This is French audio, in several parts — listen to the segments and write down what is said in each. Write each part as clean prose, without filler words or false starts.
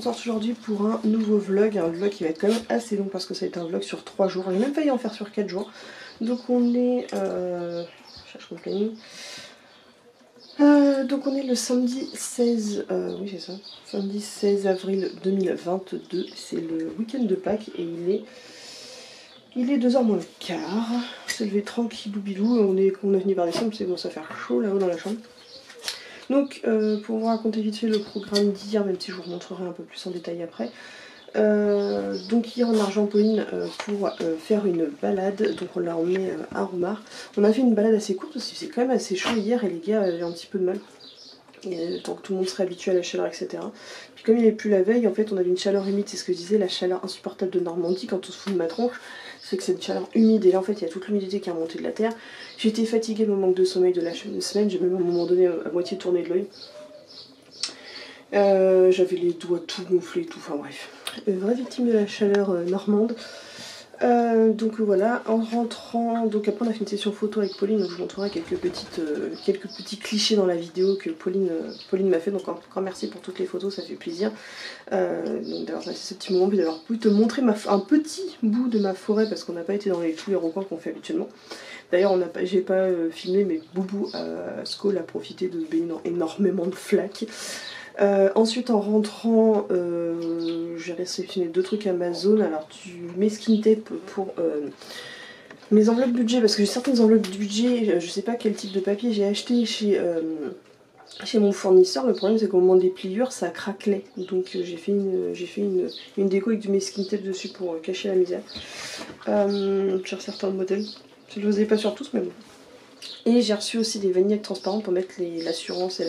retrouve aujourd'hui pour un nouveau vlog, un vlog qui va être quand même assez long parce que ça va être un vlog sur 3 jours, j'ai même failli en faire sur 4 jours. Donc on est, je cherche mon planning, donc on est le samedi 16, oui c'est ça, samedi 16 avril 2022, c'est le week-end de Pâques et il est 2h moins le quart, c'est levé tranquillou bilou, on est venu par décembre, c'est bon ça va faire chaud là-haut dans la chambre. Donc pour vous raconter vite fait le programme d'hier, même si je vous remontrerai un peu plus en détail après. Donc hier on a rejoint Pauline pour faire une balade, donc on l'a emmené à Roumare. On a fait une balade assez courte parce que c'est quand même assez chaud hier et les gars avaient un petit peu de mal. Et, tant que tout le monde serait habitué à la chaleur, etc. Puis comme il n'y avait plus la veille, en fait on avait une chaleur humide, c'est ce que je disais, la chaleur insupportable de Normandie quand on se fout de ma tronche. C'est que c'est une chaleur humide et là en fait il y a toute l'humidité qui est remontée de la terre. J'étais fatiguée de mon manque de sommeil de la semaine, j'ai même à un moment donné à moitié tourné de l'œil. J'avais les doigts tout gonflés, tout, enfin bref. Vraie victime de la chaleur normande. Donc voilà, en rentrant, donc après on a fait une session photo avec Pauline, donc je vous montrerai quelques petits clichés dans la vidéo que Pauline m'a fait, donc encore merci pour toutes les photos, ça fait plaisir donc d'avoir passé ce petit moment, puis d'avoir pu te montrer un petit bout de ma forêt, parce qu'on n'a pas été dans tous les recoins qu'on fait habituellement. D'ailleurs j'ai pas filmé, mais Boubou à Skol a profité de se baigner dans énormément de flaques. Ensuite en rentrant, j'ai réceptionné 2 trucs Amazon, alors mes skin tape pour mes enveloppes budget, parce que j'ai certaines enveloppes budget, je sais pas quel type de papier j'ai acheté chez mon fournisseur. Le problème c'est qu'au moment des pliures ça craquelait, donc j'ai fait une déco avec mes skin tape dessus pour cacher la misère sur certains modèles. Je ne les ai pas sur tous mais bon. Et j'ai reçu aussi des vignettes transparentes pour mettre l'assurance et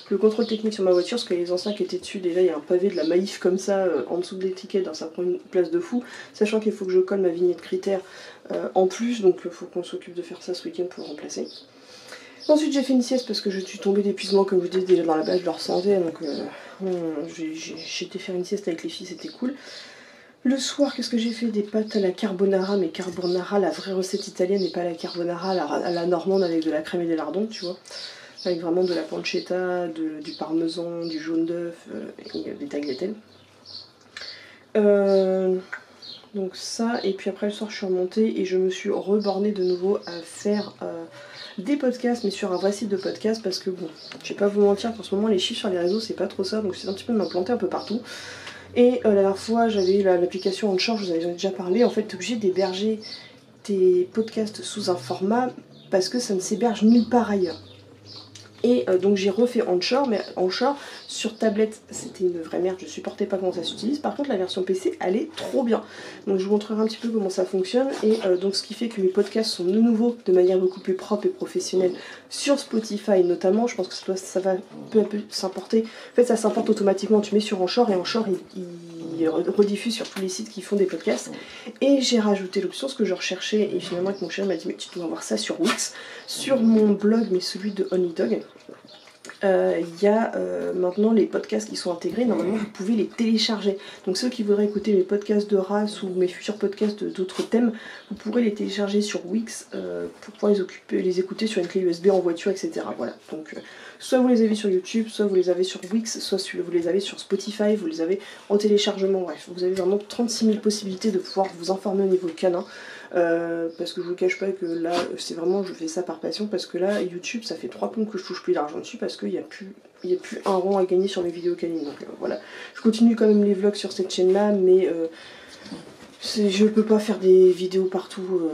le contrôle technique sur ma voiture, parce que les anciens qui étaient dessus, déjà il y a un pavé de la Maïf comme ça en dessous de l'étiquette, ça prend une place de fou, sachant qu'il faut que je colle ma vignette critère en plus, donc il faut qu'on s'occupe de faire ça ce week-end pour le remplacer. Ensuite j'ai fait une sieste parce que je suis tombée d'épuisement, comme je vous disais déjà dans la base, je le ressentais, donc j'ai été faire une sieste avec les filles, c'était cool. Le soir, qu'est-ce que j'ai fait? Des pâtes à la carbonara, mais carbonara, la vraie recette italienne, et pas la carbonara à la normande avec de la crème et des lardons, tu vois. Avec vraiment de la pancetta, du parmesan, du jaune d'œuf et des tagliatelles. Donc ça, et puis après le soir je suis remontée et je me suis rebornée de nouveau à faire des podcasts, mais sur un vrai site de podcast, parce que bon, je vais pas vous mentir qu'en ce moment les chiffres sur les réseaux c'est pas trop ça, donc c'est un petit peu de m'implanter un peu partout. Et la dernière fois j'avais eu l'application Anchor, je vous avais déjà parlé, en fait t'es obligé d'héberger tes podcasts sous un format parce que ça ne s'héberge nulle part ailleurs. Et donc j'ai refait Anchor, mais Anchor sur tablette c'était une vraie merde, je supportais pas comment ça s'utilise. Par contre la version PC elle est trop bien. Donc je vous montrerai un petit peu comment ça fonctionne. Et donc ce qui fait que mes podcasts sont de nouveau de manière beaucoup plus propre et professionnelle sur Spotify notamment. Je pense que ça va peu à peu s'importer. En fait ça s'importe automatiquement, tu mets sur Anchor et Anchor il rediffuse sur tous les sites qui font des podcasts. Et j'ai rajouté l'option, ce que je recherchais, et finalement avec mon chien m'a dit mais tu dois avoir ça sur Wix. Sur mon blog, mais celui de Only Dog, il y a maintenant les podcasts qui sont intégrés, normalement vous pouvez les télécharger. Donc ceux qui voudraient écouter mes podcasts de race ou mes futurs podcasts d'autres thèmes, vous pourrez les télécharger sur Wix pour pouvoir les écouter sur une clé USB en voiture, etc. Voilà, donc soit vous les avez sur YouTube, soit vous les avez sur Wix, soit vous les avez sur Spotify, vous les avez en téléchargement, bref, vous avez vraiment 36 000 possibilités de pouvoir vous informer au niveau canin. Parce que je vous cache pas que là c'est vraiment, je fais ça par passion, parce que là YouTube ça fait 3 plombs que je touche plus d'argent dessus, parce qu'il n'y a plus un rond à gagner sur mes vidéos canines. Donc voilà, je continue quand même les vlogs sur cette chaîne là, mais je peux pas faire des vidéos partout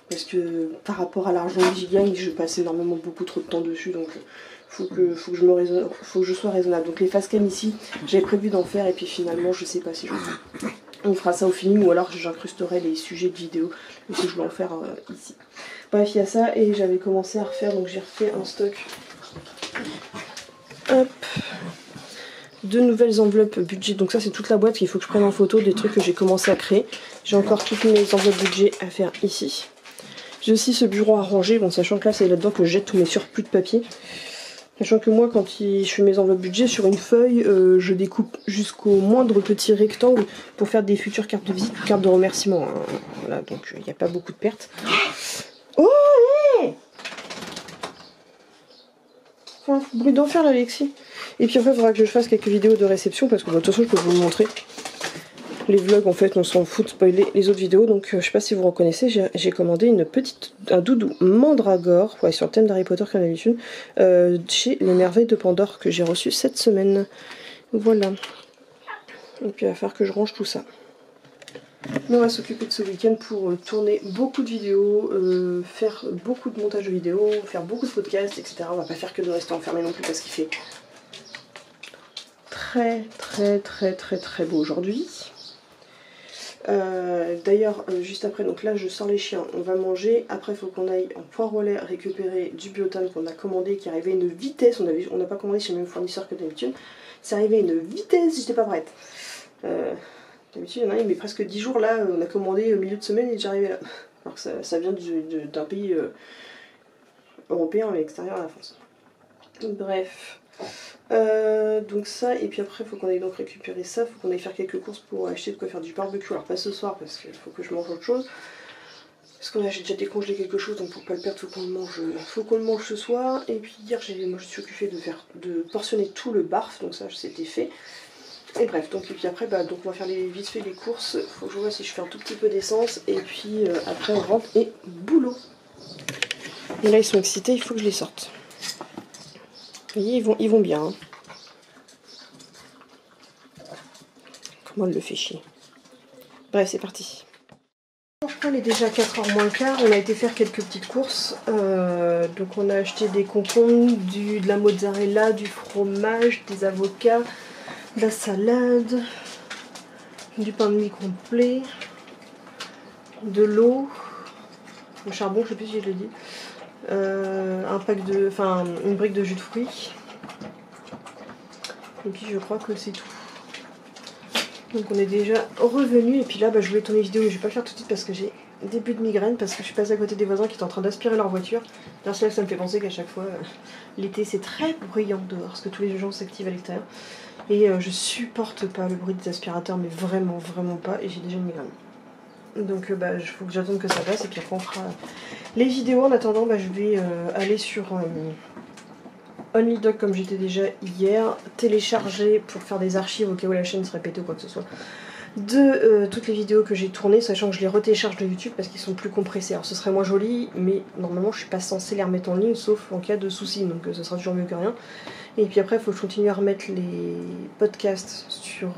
parce que par rapport à l'argent que j'y gagne, je passe énormément beaucoup trop de temps dessus, donc faut que je sois raisonnable. Donc les facecam ici, j'avais prévu d'en faire et puis finalement je sais pas si je fais. On fera ça au feeling, ou alors j'incrusterai les sujets de vidéo, mais si je voulais en faire ici. Bref, il y a ça, et j'avais commencé à refaire, donc j'ai refait un stock. Hop, 2 nouvelles enveloppes budget, donc ça c'est toute la boîte qu'il faut que je prenne en photo, des trucs que j'ai commencé à créer. J'ai encore toutes mes enveloppes budget à faire ici. J'ai aussi ce bureau à ranger, bon, sachant que là c'est là-dedans que je jette tous mes surplus de papier. Sachant que moi, quand je fais mes enveloppes budget sur une feuille, je découpe jusqu'au moindre petit rectangle pour faire des futures cartes de visite ou cartes de remerciement. Hein. Voilà, donc il n'y a pas beaucoup de pertes. Oh, allez! Enfin, bruit d'enfer là, Alexis. Et puis après il faudra que je fasse quelques vidéos de réception parce que de toute façon je peux vous le montrer. Les vlogs en fait on s'en fout de spoiler les autres vidéos, donc je sais pas si vous reconnaissez, j'ai commandé un doudou mandragore, ouais, sur le thème d'Harry Potter comme d'habitude, chez Les Merveilles de Pandore que j'ai reçu cette semaine. Voilà. Et puis il va falloir que je range tout ça. Mais on va s'occuper de ce week-end pour tourner beaucoup de vidéos, faire beaucoup de montage de vidéos, faire beaucoup de podcasts, etc. On va pas faire que de rester enfermé non plus parce qu'il fait très beau aujourd'hui. D'ailleurs juste après, donc là je sors les chiens, on va manger, après il faut qu'on aille en point relais récupérer du biotone qu'on a commandé, qui arrivait à une vitesse, on n'a pas commandé chez le même fournisseur que d'habitude, c'est arrivé à une vitesse, j'étais pas prête. D'habitude il y en a, il met presque 10 jours, là on a commandé au milieu de semaine et j'arrivais là. Alors que ça vient d'un pays européen mais extérieur à la France. Bref. Donc ça, et puis après il faut qu'on aille donc récupérer ça, il faut qu'on aille faire quelques courses pour acheter de quoi faire du barbecue, alors pas ce soir parce qu'il faut que je mange autre chose, parce qu'on a déjà décongelé quelque chose, donc pour pas le perdre faut qu'on le mange ce soir. Et puis hier moi je suis occupée de portionner tout le barf, donc ça c'était fait. Et bref, donc et puis après donc on va faire vite fait les courses, faut que je vois si je fais un tout petit peu d'essence, et puis après on rentre et boulot. Et là ils sont excités, il faut que je les sorte. Vous voyez, ils vont bien. Hein. Comment elle le fait chier. Bref, c'est parti. Je crois qu'il est déjà 4h moins le quart. On a été faire quelques petites courses. Donc on a acheté des concombres, de la mozzarella, du fromage, des avocats, de la salade, du pain de mie complet, de l'eau, le charbon, je sais plus si je l'ai dit. Une brique de jus de fruits. Et puis je crois que c'est tout. Donc on est déjà revenu. Et puis là je voulais tourner une vidéo mais je vais pas le faire tout de suite parce que j'ai début de migraine, parce que je suis passée à côté des voisins qui étaient en train d'aspirer leur voiture. D'ailleurs ça me fait penser qu'à chaque fois l'été c'est très bruyant dehors parce que tous les gens s'activent à l'extérieur. Et je supporte pas le bruit des aspirateurs, mais vraiment pas, et j'ai déjà une migraine. Donc il faut que j'attende que ça passe et puis après on fera les vidéos. En attendant je vais aller sur OnlyDoc comme j'étais déjà hier, télécharger pour faire des archives au cas où la chaîne serait pétée ou quoi que ce soit, de toutes les vidéos que j'ai tournées, sachant que je les retélécharge de YouTube parce qu'ils sont plus compressés. Alors ce serait moins joli, mais normalement je suis pas censée les remettre en ligne sauf en cas de soucis, donc ce sera toujours mieux que rien. Et puis après il faut que je continue à remettre les podcasts sur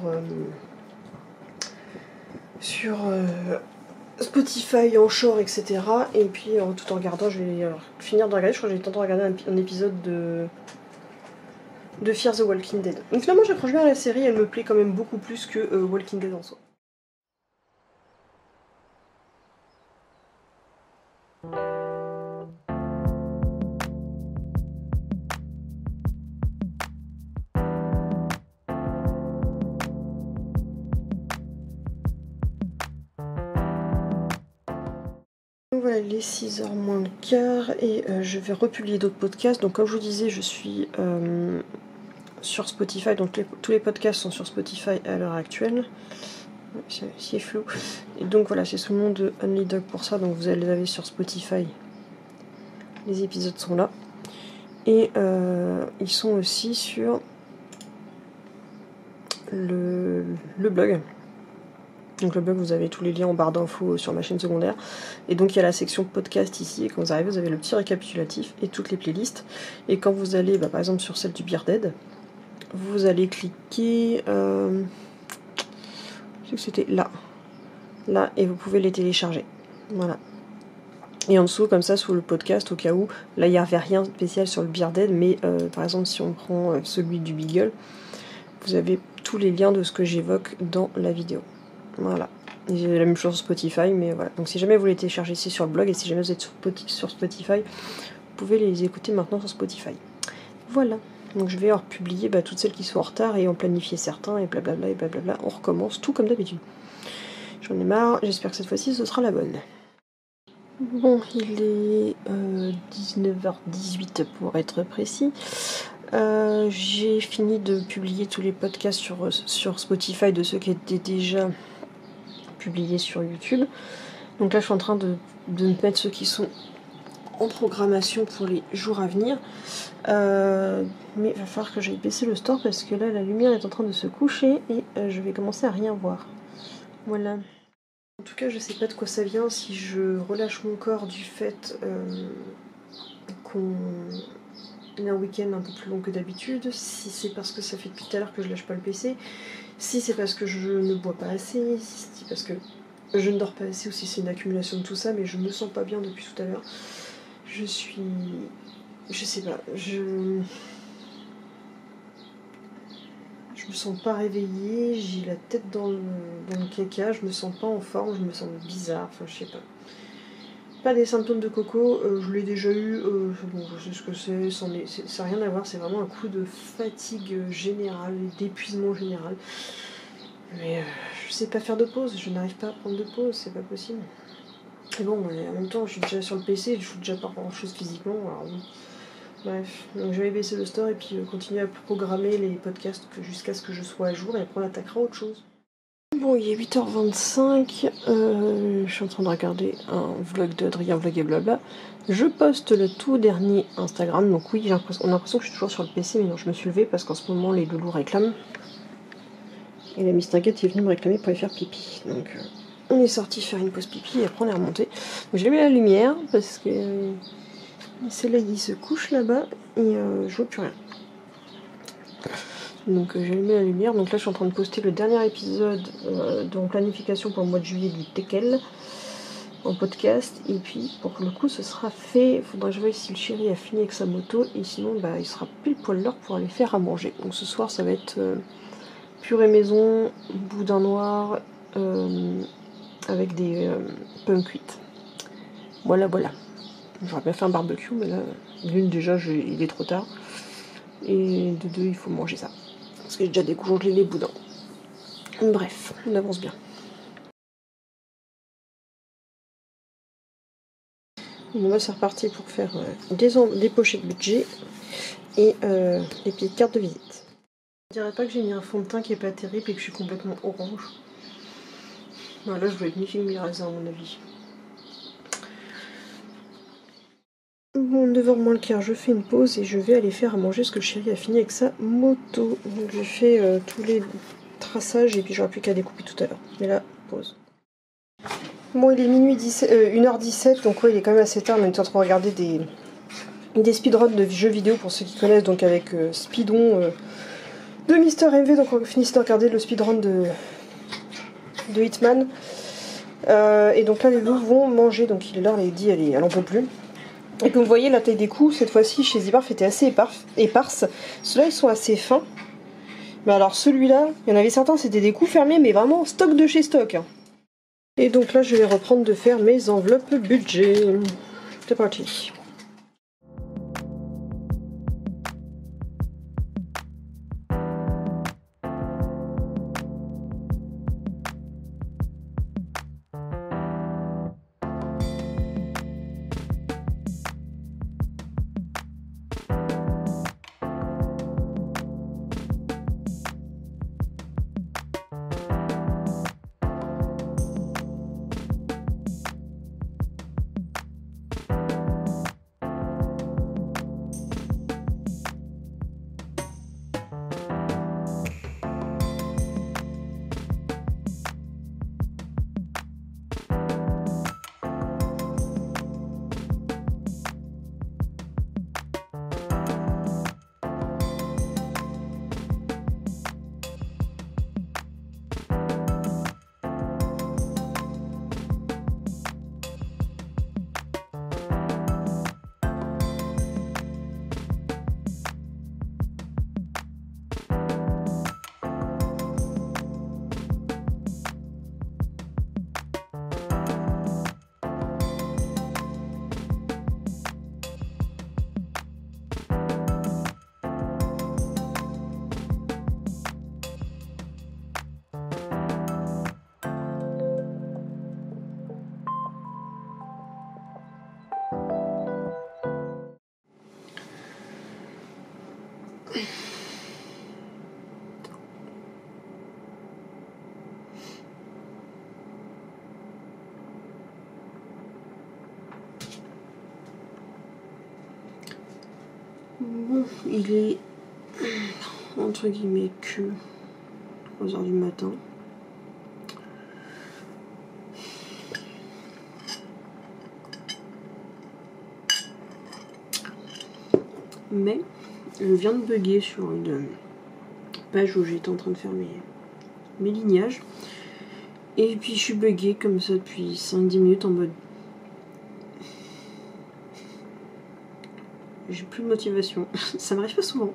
Spotify, Anchor, etc. Et puis tout en regardant, je vais finir de regarder, je crois que j'ai tenté de regarder un épisode de Fear the Walking Dead. Donc finalement j'accroche bien à la série, elle me plaît quand même beaucoup plus que Walking Dead en soi. Donc voilà, il est 6h moins le quart et je vais republier d'autres podcasts. Donc comme je vous disais, je suis sur Spotify, donc tous les podcasts sont sur Spotify à l'heure actuelle. C'est flou. Et donc voilà, c'est sous le nom de OnlyDoc pour ça, donc vous allez les avoir sur Spotify. Les épisodes sont là. Et ils sont aussi sur le blog. Donc le blog, vous avez tous les liens en barre d'infos sur ma chaîne secondaire. Et donc il y a la section podcast ici, et quand vous arrivez, vous avez le petit récapitulatif et toutes les playlists. Et quand vous allez, par exemple sur celle du Bearded, vous allez cliquer... je sais que c'était là. Là, et vous pouvez les télécharger. Voilà. Et en dessous, comme ça, sous le podcast, au cas où, là il n'y avait rien de spécial sur le Bearded, mais par exemple si on prend celui du Beagle, vous avez tous les liens de ce que j'évoque dans la vidéo. Voilà. Et j'ai la même chose sur Spotify, mais voilà. Donc si jamais vous les téléchargez ici sur le blog, et si jamais vous êtes sur Spotify, vous pouvez les écouter maintenant sur Spotify. Voilà. Donc je vais republier toutes celles qui sont en retard et en planifier certains, et blablabla, et blablabla. On recommence tout comme d'habitude. J'en ai marre, j'espère que cette fois-ci ce sera la bonne. Bon, il est 19h18 pour être précis. J'ai fini de publier tous les podcasts sur Spotify de ceux qui étaient déjà publiés sur YouTube. Donc là je suis en train de mettre ceux qui sont en programmation pour les jours à venir. Mais il va falloir que j'aille baisser le store parce que là la lumière est en train de se coucher et je vais commencer à rien voir. Voilà. En tout cas je sais pas de quoi ça vient, si je relâche mon corps du fait qu'on ait un week-end un peu plus long que d'habitude, si c'est parce que ça fait depuis tout à l'heure que je lâche pas le PC, si c'est parce que je ne bois pas assez, si c'est parce que je ne dors pas assez ou si c'est une accumulation de tout ça, mais je me sens pas bien depuis tout à l'heure. Je sais pas, je me sens pas réveillée, j'ai la tête dans le caca, je me sens pas en forme, je me sens bizarre, enfin je sais pas. Pas des symptômes de coco, je l'ai déjà eu, bon, je sais ce que c'est, ça n'a rien à voir, c'est vraiment un coup de fatigue générale, d'épuisement général. Mais je sais pas faire de pause, je n'arrive pas à prendre de pause, c'est pas possible. Et bon, en même temps, je suis déjà sur le PC, je fais déjà pas grand chose physiquement, alors bon. Bref, donc je vais baisser le store et puis continuer à programmer les podcasts jusqu'à ce que je sois à jour et après on attaquera autre chose. Bon, il est 8h25, je suis en train de regarder un vlog d'Adrien Vlog et blabla. Je poste le tout dernier Instagram, donc oui, on a l'impression que je suis toujours sur le PC, mais non, je me suis levée parce qu'en ce moment les loulous réclament. Et la Miss Tinguette est venue me réclamer pour aller faire pipi, donc on est sorti faire une pause pipi et après on est remonté. Donc j'ai mis la lumière parce que celle-là il se couche là-bas et je vois plus rien. Donc j'ai allumé la lumière, donc là je suis en train de poster le dernier épisode en planification pour le mois de juillet du Tekel en podcast, et puis pour le coup ce sera fait, il faudra que je voie si le chéri a fini avec sa moto, et sinon bah, il sera pile poil l'heure pour aller faire à manger. Donc ce soir ça va être purée maison, boudin noir, avec des pommes cuites. Voilà. J'aurais bien fait un barbecue, mais là, d'une déjà il est trop tard, et de deux il faut manger ça. Parce que j'ai déjà décongelé les boudins. Bref, on avance bien. Bon, là c'est reparti pour faire des pochettes budget et les petites cartes de visite. Je dirais pas que j'ai mis un fond de teint qui est pas terrible et que je suis complètement orange. Non, là je dois être mi-figue mi-raisin à mon avis. Bon, 9h moins le quart, je fais une pause et je vais aller faire à manger parce que le chéri a fini avec sa moto. Donc j'ai fait tous les traçages et puis j'aurai plus qu'à découper tout à l'heure. Mais là, pause. Bon, il est minuit 1h17, donc ouais, il est quand même assez tard, mais on est en train de regarder des speedruns de jeux vidéo pour ceux qui connaissent, donc avec Speedon de Mister MV, donc on finit de regarder le speedrun de Hitman. Et donc là, les loups vont manger, donc il est l'heure, Lady, elle en peut plus. Et comme vous voyez, la taille des coups, cette fois-ci, chez Zibarf était assez éparse. Ceux-là, ils sont assez fins. Mais alors celui-là, il y en avait certains, c'était des coups fermés, mais vraiment stock de chez stock. Et donc là, je vais reprendre de faire mes enveloppes budget. C'est parti. Il est entre guillemets que 3h du matin. Mais je viens de bugger sur une page où j'étais en train de faire mes lignages. Et puis je suis buggée comme ça depuis 5-10 minutes en mode... J'ai plus de motivation. Ça m'arrive pas souvent.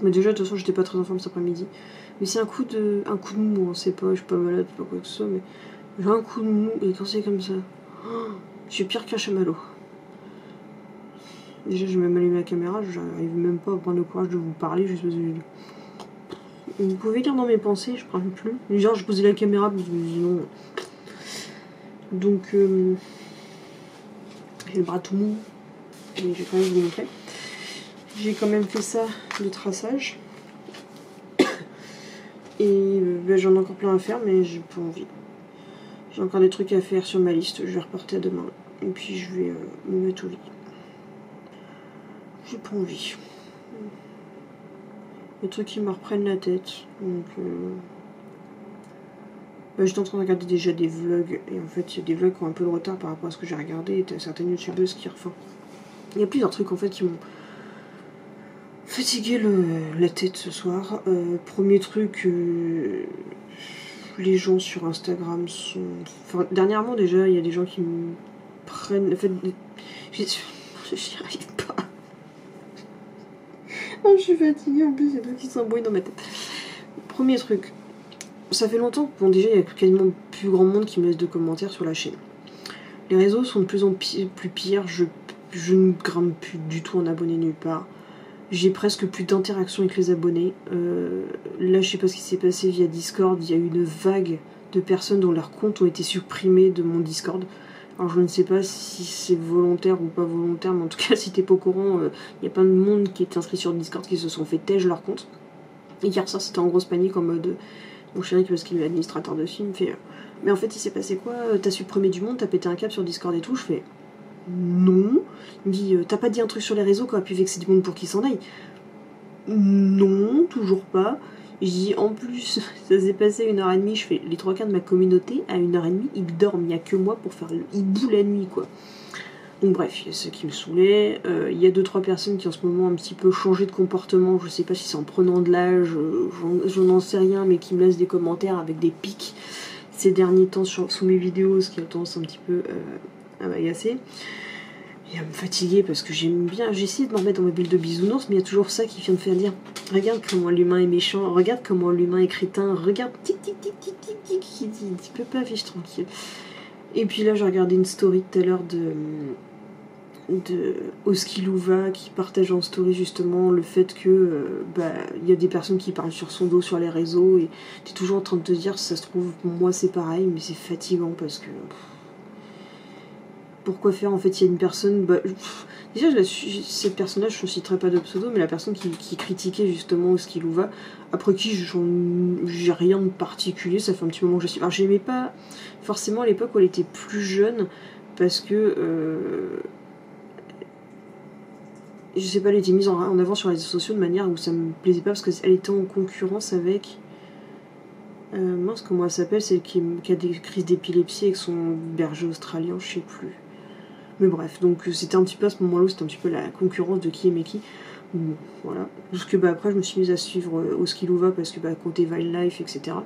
Mais déjà de toute façon j'étais pas très en forme cet après-midi. Mais c'est un coup de mou, on sait pas, je suis pas malade, pas quoi que ce soit, mais j'ai un coup de mou et quand c'est comme ça, je suis pire qu'un chamallow. Déjà je vais même allumer la caméra, j'arrive même pas à prendre le courage de vous parler juste parce que... Vous pouvez lire dans mes pensées, je parle plus. Genre je posais la caméra, mais je me dis non. Donc j'ai le bras tout mou, mais j'ai quand même vous montrer. J'ai quand même fait ça, le traçage. Et j'en ai encore plein à faire, mais j'ai pas envie. J'ai encore des trucs à faire sur ma liste, je vais reporter à demain. Et puis je vais me mettre au lit. J'ai pas envie. Les trucs qui me reprennent la tête. Donc j'étais en train de regarder déjà des vlogs. Et en fait, il y a des vlogs qui ont un peu de retard par rapport à ce que j'ai regardé. Et t'as certaines youtubeuses qui refont. Il y a plusieurs trucs en fait qui m'ont fatigué la tête ce soir. Premier truc, les gens sur Instagram sont... Enfin, dernièrement déjà, il y a des gens qui me prennent... En fait, j'y arrive pas. Oh, je suis fatiguée en plus, il y a tout qui s'embrouille dans ma tête. Premier truc, ça fait longtemps, bon déjà il y a quasiment plus grand monde qui me laisse de commentaires sur la chaîne. Les réseaux sont de plus en plus pires, je ne grimpe plus du tout en abonnés nulle part. J'ai presque plus d'interaction avec les abonnés. Là, je sais pas ce qui s'est passé via Discord. Il y a eu une vague de personnes dont leurs comptes ont été supprimés de mon Discord. Alors, je ne sais pas si c'est volontaire ou pas volontaire, mais en tout cas, si t'es pas au courant, il y a plein de monde qui est inscrit sur Discord qui se sont fait tège leur compte. Et hier soir, c'était en grosse panique en mode... Mon chéri, parce qu'il est administrateur dessus, il me fait... mais en fait, il s'est passé quoi? T'as supprimé du monde, t'as pété un câble sur Discord et tout. Je fais... Non. Il me dit, t'as pas dit un truc sur les réseaux qui aurait pu vexer du monde pour qu'il s'en aille? Non, toujours pas. Je dis, en plus, ça s'est passé 1h30, je fais les 3/4 de ma communauté, à 1h30, ils dorment, il n'y a que moi pour faire le hibou la nuit, quoi. Donc bref, il y a ce qui me saoulait. Il y a 2-3 personnes qui en ce moment ont un petit peu changé de comportement, je sais pas si c'est en prenant de l'âge, je n'en sais rien, mais qui me laissent des commentaires avec des pics ces derniers temps sous mes vidéos, ce qui a tendance un petit peu à m'agacer. Et à me fatiguer parce que j'aime bien, j'ai essayé de m'en mettre dans ma bulle de bisounours, mais il y a toujours ça qui vient de faire dire regarde comment l'humain est méchant, regarde comment l'humain est crétin, regarde tic tic tic tic tic tic, qui dit tu peux pas fiche tranquille. Et puis là j'ai regardé une story tout à l'heure de Oskilouva qui partage en story justement le fait que il y a des personnes qui parlent sur son dos sur les réseaux et t'es toujours en train de te dire si ça se trouve moi c'est pareil, mais c'est fatigant parce que pourquoi faire en fait il y a une personne déjà cette personne là je ne citerai pas de pseudo, mais la personne qui critiquait justement Oskilouva, après qui j'ai rien de particulier, ça fait un petit moment que je suis, alors j'aimais pas forcément à l'époque où elle était plus jeune parce que je sais pas, elle était mise en avant sur les réseaux sociaux de manière où ça me plaisait pas parce qu'elle était en concurrence avec mince comment elle s'appelle, celle qui a des crises d'épilepsie avec son berger australien, je sais plus. Mais bref, donc c'était un petit peu à ce moment-là où c'était un petit peu la concurrence de qui aimait qui. Bon, voilà. Parce que après je me suis mise à suivre Oskilouva parce que côté Wildlife, etc.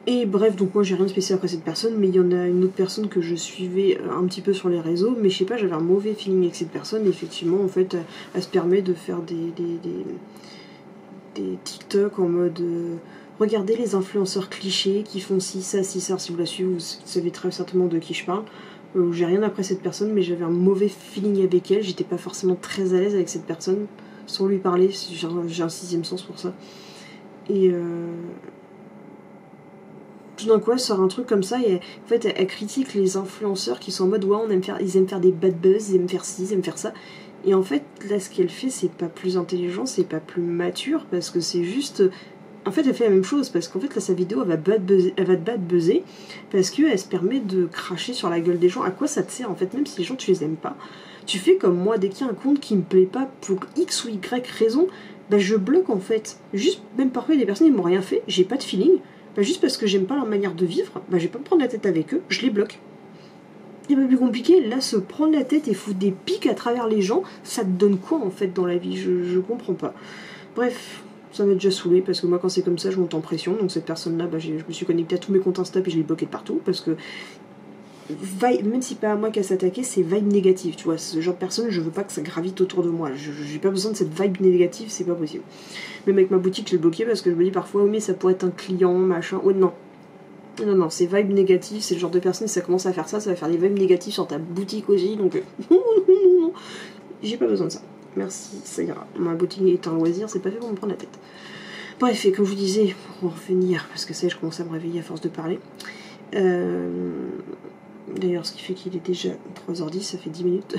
Et bref, donc moi j'ai rien de spécial après cette personne, mais il y en a une autre personne que je suivais un petit peu sur les réseaux, mais je sais pas, j'avais un mauvais feeling avec cette personne, et effectivement en fait elle se permet de faire des TikTok en mode regardez les influenceurs clichés qui font ci, ça, si vous la suivez, vous savez très certainement de qui je parle. J'ai rien après cette personne, mais j'avais un mauvais feeling avec elle, j'étais pas forcément très à l'aise avec cette personne, sans lui parler, j'ai un 6e sens pour ça. Et tout d'un coup elle sort un truc comme ça et en fait elle critique les influenceurs qui sont en mode ouais ils aiment faire des bad buzz, ils aiment faire ci, ils aiment faire ça. Et en fait là ce qu'elle fait c'est pas plus intelligent, c'est pas plus mature parce que c'est juste... En fait elle fait la même chose parce qu'en fait là sa vidéo elle va bad buzzer parce qu'elle se permet de cracher sur la gueule des gens. À quoi ça te sert en fait, même si les gens tu les aimes pas, Tu fais comme moi, dès qu'il y a un compte qui me plaît pas pour X ou Y raison, bah je bloque en fait. Juste, même parfois des personnes ils m'ont rien fait, j'ai pas de feeling, bah juste parce que j'aime pas leur manière de vivre, bah je vais pas me prendre la tête avec eux, je les bloque. C'est pas plus compliqué, là se prendre la tête et foutre des pics à travers les gens, ça te donne quoi en fait dans la vie, je comprends pas. Bref, ça m'a déjà saoulé parce que moi quand c'est comme ça je monte en pression, donc cette personne là, bah, je me suis connectée à tous mes comptes Insta et je l'ai bloqué de partout parce que même si pas à moi qu'à s'attaquer, c'est vibe négative, tu vois, ce genre de personne, je veux pas que ça gravite autour de moi, j'ai pas besoin de cette vibe négative, c'est pas possible. Même avec ma boutique, je l'ai bloqué parce que je me dis parfois, oui mais ça pourrait être un client, machin, oh non. Non, c'est vibe négative, c'est le genre de personne, si ça commence à faire ça, ça va faire des vibes négatives sur ta boutique aussi, donc j'ai pas besoin de ça. Merci, ça ira. Ma boutique est un loisir, c'est pas fait pour me prendre la tête. Bref, et comme je vous disais, pour en revenir, parce que ça, je commence à me réveiller à force de parler. D'ailleurs, ce qui fait qu'il est déjà 3h10, ça fait 10 minutes.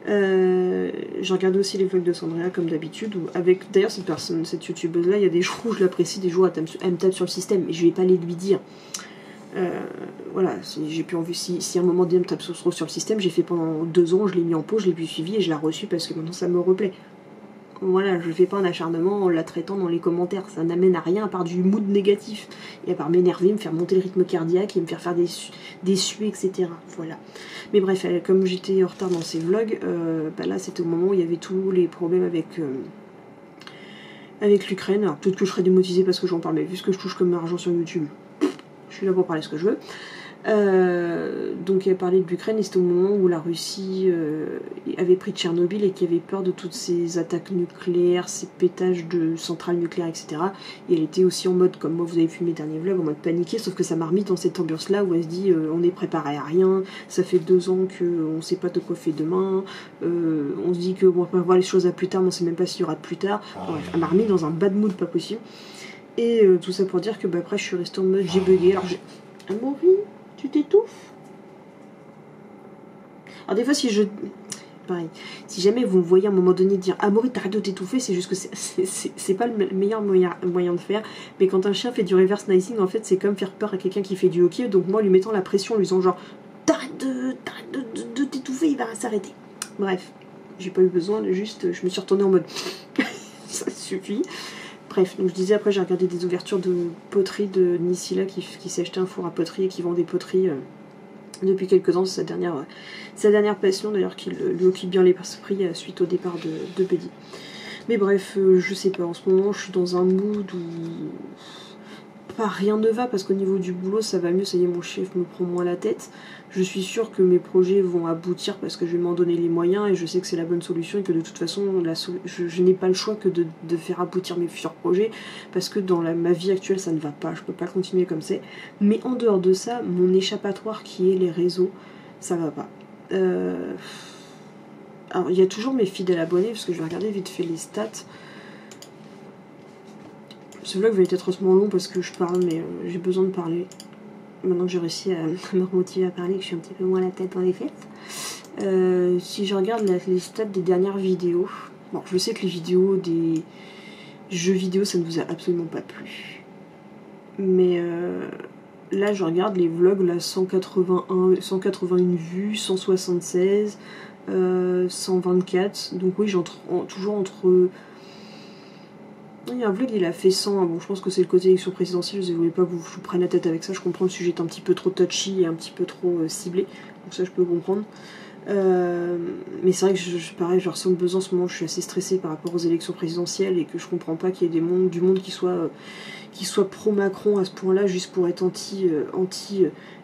Je regarde aussi les vlogs de Sandrea comme d'habitude. D'ailleurs, cette youtubeuse là, il y a des jours où je l'apprécie, des jours où elle me tape sur le système, et je vais pas aller lui dire. Voilà, j'ai plus envie. Si à un moment donné elle me tape sur le système, j'ai fait pendant 2 ans, je l'ai mis en pause, je l'ai plus suivi et je l'ai reçu parce que maintenant ça me replaît. Voilà, je fais pas un acharnement en la traitant dans les commentaires, ça n'amène à rien à part du mood négatif et à part m'énerver, me faire monter le rythme cardiaque et me faire des suées, etc. Voilà. Mais bref, comme j'étais en retard dans ces vlogs, bah là c'était au moment où il y avait tous les problèmes avec l'Ukraine. Alors peut-être que je serais démotisée parce que j'en parle, mais vu ce que je touche comme argent sur YouTube, je suis là pour parler ce que je veux. Donc il a parlé de l'Ukraine et c'était au moment où la Russie avait pris Tchernobyl et qui avait peur de toutes ces attaques nucléaires, ces pétages de centrales nucléaires, etc. Et elle était aussi en mode, comme moi vous avez vu mes derniers vlogs, en mode paniqué, sauf que ça m'a remis dans cette ambiance là où elle se dit on est préparé à rien, ça fait 2 ans qu'on sait pas de quoi fait demain, on se dit que bon, on va voir les choses à plus tard, mais on sait même pas s'il y aura de plus tard. Bref, elle m'a remis dans un bad mood pas possible. Et tout ça pour dire que bah, après je suis restée en mode j'ai bugué. Alors j'ai... Amaury, tu t'étouffes? Alors des fois si je... Pareil, si jamais vous me voyez à un moment donné dire Amaury t'arrêtes de t'étouffer, c'est juste que c'est pas le meilleur moyen de faire. Mais quand un chien fait du reverse nicing, en fait c'est comme faire peur à quelqu'un qui fait du hockey. Donc moi lui mettant la pression, lui disant genre t'arrêtes de t'étouffer, il va s'arrêter. Bref, j'ai pas eu besoin, juste je me suis retournée en mode ça suffit. Bref, donc je disais après j'ai regardé des ouvertures de poterie de Nisila qui s'est acheté un four à poterie et qui vend des poteries depuis quelques temps. C'est sa dernière passion d'ailleurs qui lui occupe bien l'esprit suite au départ de Buddy. Mais bref, je sais pas, en ce moment je suis dans un mood où pas rien ne va parce qu'au niveau du boulot ça va mieux, ça y est mon chef me prend moins la tête. Je suis sûre que mes projets vont aboutir parce que je vais m'en donner les moyens et je sais que c'est la bonne solution et que de toute façon je n'ai pas le choix que de faire aboutir mes futurs projets parce que dans ma vie actuelle ça ne va pas, je peux pas continuer comme c'est. Mais en dehors de ça, mon échappatoire qui est les réseaux, ça va pas. Alors il y a toujours mes fidèles abonnés parce que je vais regarder vite fait les stats. Ce vlog va être atrocement long parce que je parle mais j'ai besoin de parler. Maintenant que j'ai réussi à me remotiver à parler, que je suis un petit peu moins la tête dans les fêtes. Si je regarde les stats des dernières vidéos, bon, je sais que les vidéos des jeux vidéo, ça ne vous a absolument pas plu. Mais là, je regarde les vlogs, là, 181 vues, 176, 124. Donc oui, toujours entre... Il y a un vlog, il a fait 100. Bon, je pense que c'est le côté élection présidentielle. Je ne voulais pas que je vous prenne la tête avec ça. Je comprends le sujet est un petit peu trop touchy et un petit peu trop ciblé. Donc ça, je peux comprendre. Mais c'est vrai que pareil, je ressens le besoin en ce moment. Je suis assez stressée par rapport aux élections présidentielles et que je comprends pas qu'il y ait du monde qui soit pro-Macron à ce point-là, juste pour être anti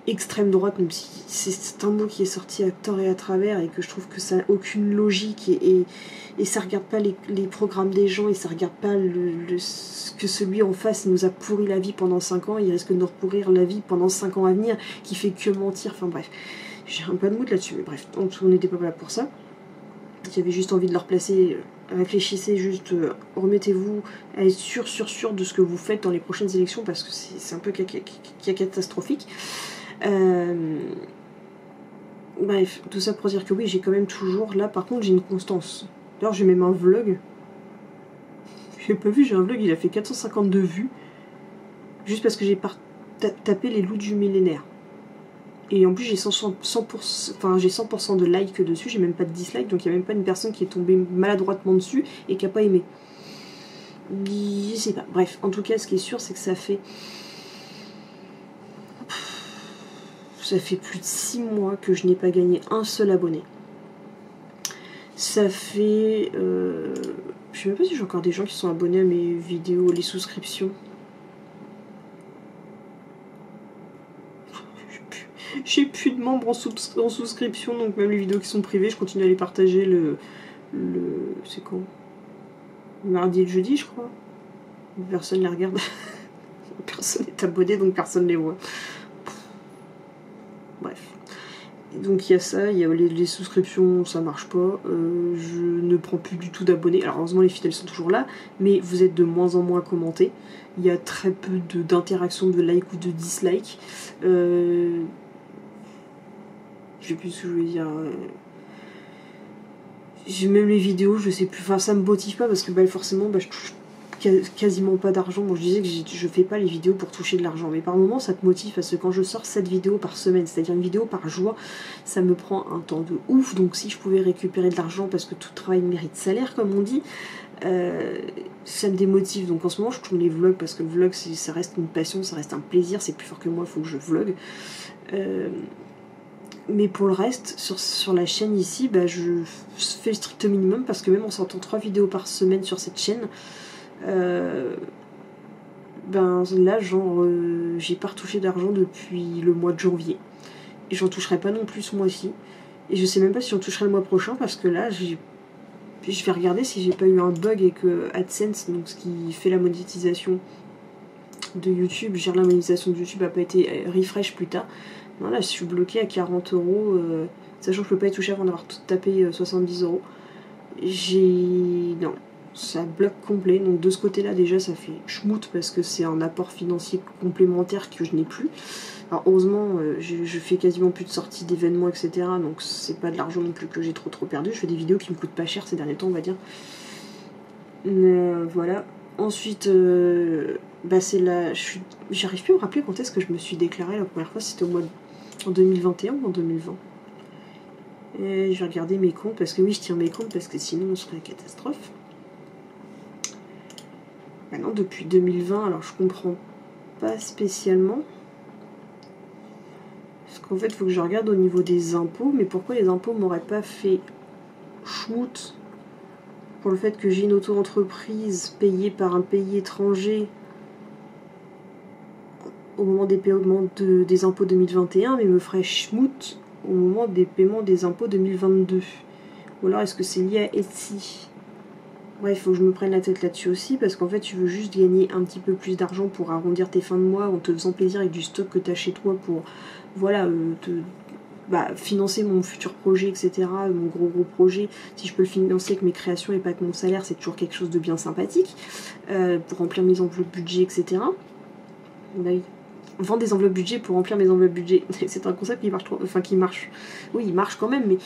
extrême droite, même si c'est un mot qui est sorti à tort et à travers et que je trouve que ça n'a aucune logique et ça regarde pas les programmes des gens et ça regarde pas que celui en face nous a pourri la vie pendant 5 ans, il risque de nous pourrir la vie pendant 5 ans à venir, qui fait que mentir, enfin bref, j'ai un peu de mood là-dessus, mais bref, on n'était pas là pour ça. J'avais juste envie de le replacer, réfléchissez juste, remettez-vous à être sûr de ce que vous faites dans les prochaines élections parce que c'est un peu catastrophique. Bref, tout ça pour dire que oui, j'ai quand même toujours, là par contre j'ai une constance. D'ailleurs j'ai même un vlog, j'ai pas vu, j'ai un vlog, il a fait 452 vues, juste parce que j'ai tapé les loups du millénaire. Et en plus j'ai 100% de likes dessus, j'ai même pas de dislike, donc il n'y a même pas une personne qui est tombée maladroitement dessus et qui n'a pas aimé. Je sais pas. Bref, en tout cas ce qui est sûr c'est que ça fait plus de 6 mois que je n'ai pas gagné un seul abonné. Ça fait... je sais même pas si j'ai encore des gens qui sont abonnés à mes vidéos, les souscriptions. J'ai plus de membres en souscription, donc même les vidéos qui sont privées, je continue à les partager c'est quand? Le mardi et le jeudi, je crois. Personne les regarde. Personne n'est abonné, donc personne les voit. Bref. Donc il y a ça, il y a les souscriptions, ça marche pas. Je ne prends plus du tout d'abonnés. Alors heureusement les fidèles sont toujours là, mais vous êtes de moins en moins commentés. Il y a très peu d'interactions, de like ou de dislike. Je sais plus ce que je voulais dire. Même les vidéos, je sais plus. Enfin, ça me motive pas parce que forcément, je touche quasiment pas d'argent. Bon, je disais que je fais pas les vidéos pour toucher de l'argent, mais par moment ça te motive parce que quand je sors 7 vidéos par semaine, c'est-à-dire une vidéo par jour, ça me prend un temps de ouf. Donc si je pouvais récupérer de l'argent, parce que tout travail mérite salaire comme on dit, ça me démotive. Donc en ce moment je tourne les vlogs parce que le vlog ça reste une passion, ça reste un plaisir, c'est plus fort que moi, il faut que je vlog. Mais pour le reste, sur la chaîne ici, je fais le strict minimum parce que même en sortant 3 vidéos par semaine sur cette chaîne, là genre j'ai pas retouché d'argent depuis le mois de janvier. Et j'en toucherai pas non plus ce mois-ci. Et je sais même pas si j'en toucherai le mois prochain parce que là je vais regarder si j'ai pas eu un bug et que AdSense, donc ce qui fait la monétisation de YouTube, gère la monétisation de YouTube, a pas été refresh plus tard. Non, là je suis bloquée à 40 €, sachant que je peux pas y toucher avant d'avoir tout tapé 70 €. Non, ça bloque complet, donc de ce côté là déjà ça fait schmout parce que c'est un apport financier complémentaire que je n'ai plus. Alors heureusement je fais quasiment plus de sorties d'événements etc, donc c'est pas de l'argent non plus que j'ai trop perdu. Je fais des vidéos qui me coûtent pas cher ces derniers temps on va dire. Voilà. Ensuite c'est là, j'arrive plus à me rappeler quand est-ce que je me suis déclarée la première fois, c'était en 2021 ou en 2020. Et je vais regarder mes comptes parce que oui je tiens mes comptes parce que sinon on serait une catastrophe. Non, depuis 2020, alors je comprends pas spécialement. Parce qu'en fait, il faut que je regarde au niveau des impôts. Mais pourquoi les impôts m'auraient pas fait schmout pour le fait que j'ai une auto-entreprise payée par un pays étranger au moment des paiements des impôts 2021, mais me ferait schmout au moment des paiements des impôts 2022. Ou alors est-ce que c'est lié à Etsy? Bref, il faut que je me prenne la tête là-dessus aussi, parce qu'en fait, tu veux juste gagner un petit peu plus d'argent pour arrondir tes fins de mois en te faisant plaisir avec du stock que tu as chez toi pour, voilà, financer mon futur projet, etc., mon gros projet. Si je peux le financer avec mes créations et pas avec mon salaire, c'est toujours quelque chose de bien sympathique, pour remplir mes enveloppes budget, etc. Vendre des enveloppes budget pour remplir mes enveloppes budget, c'est un concept qui marche, oui, il marche quand même, mais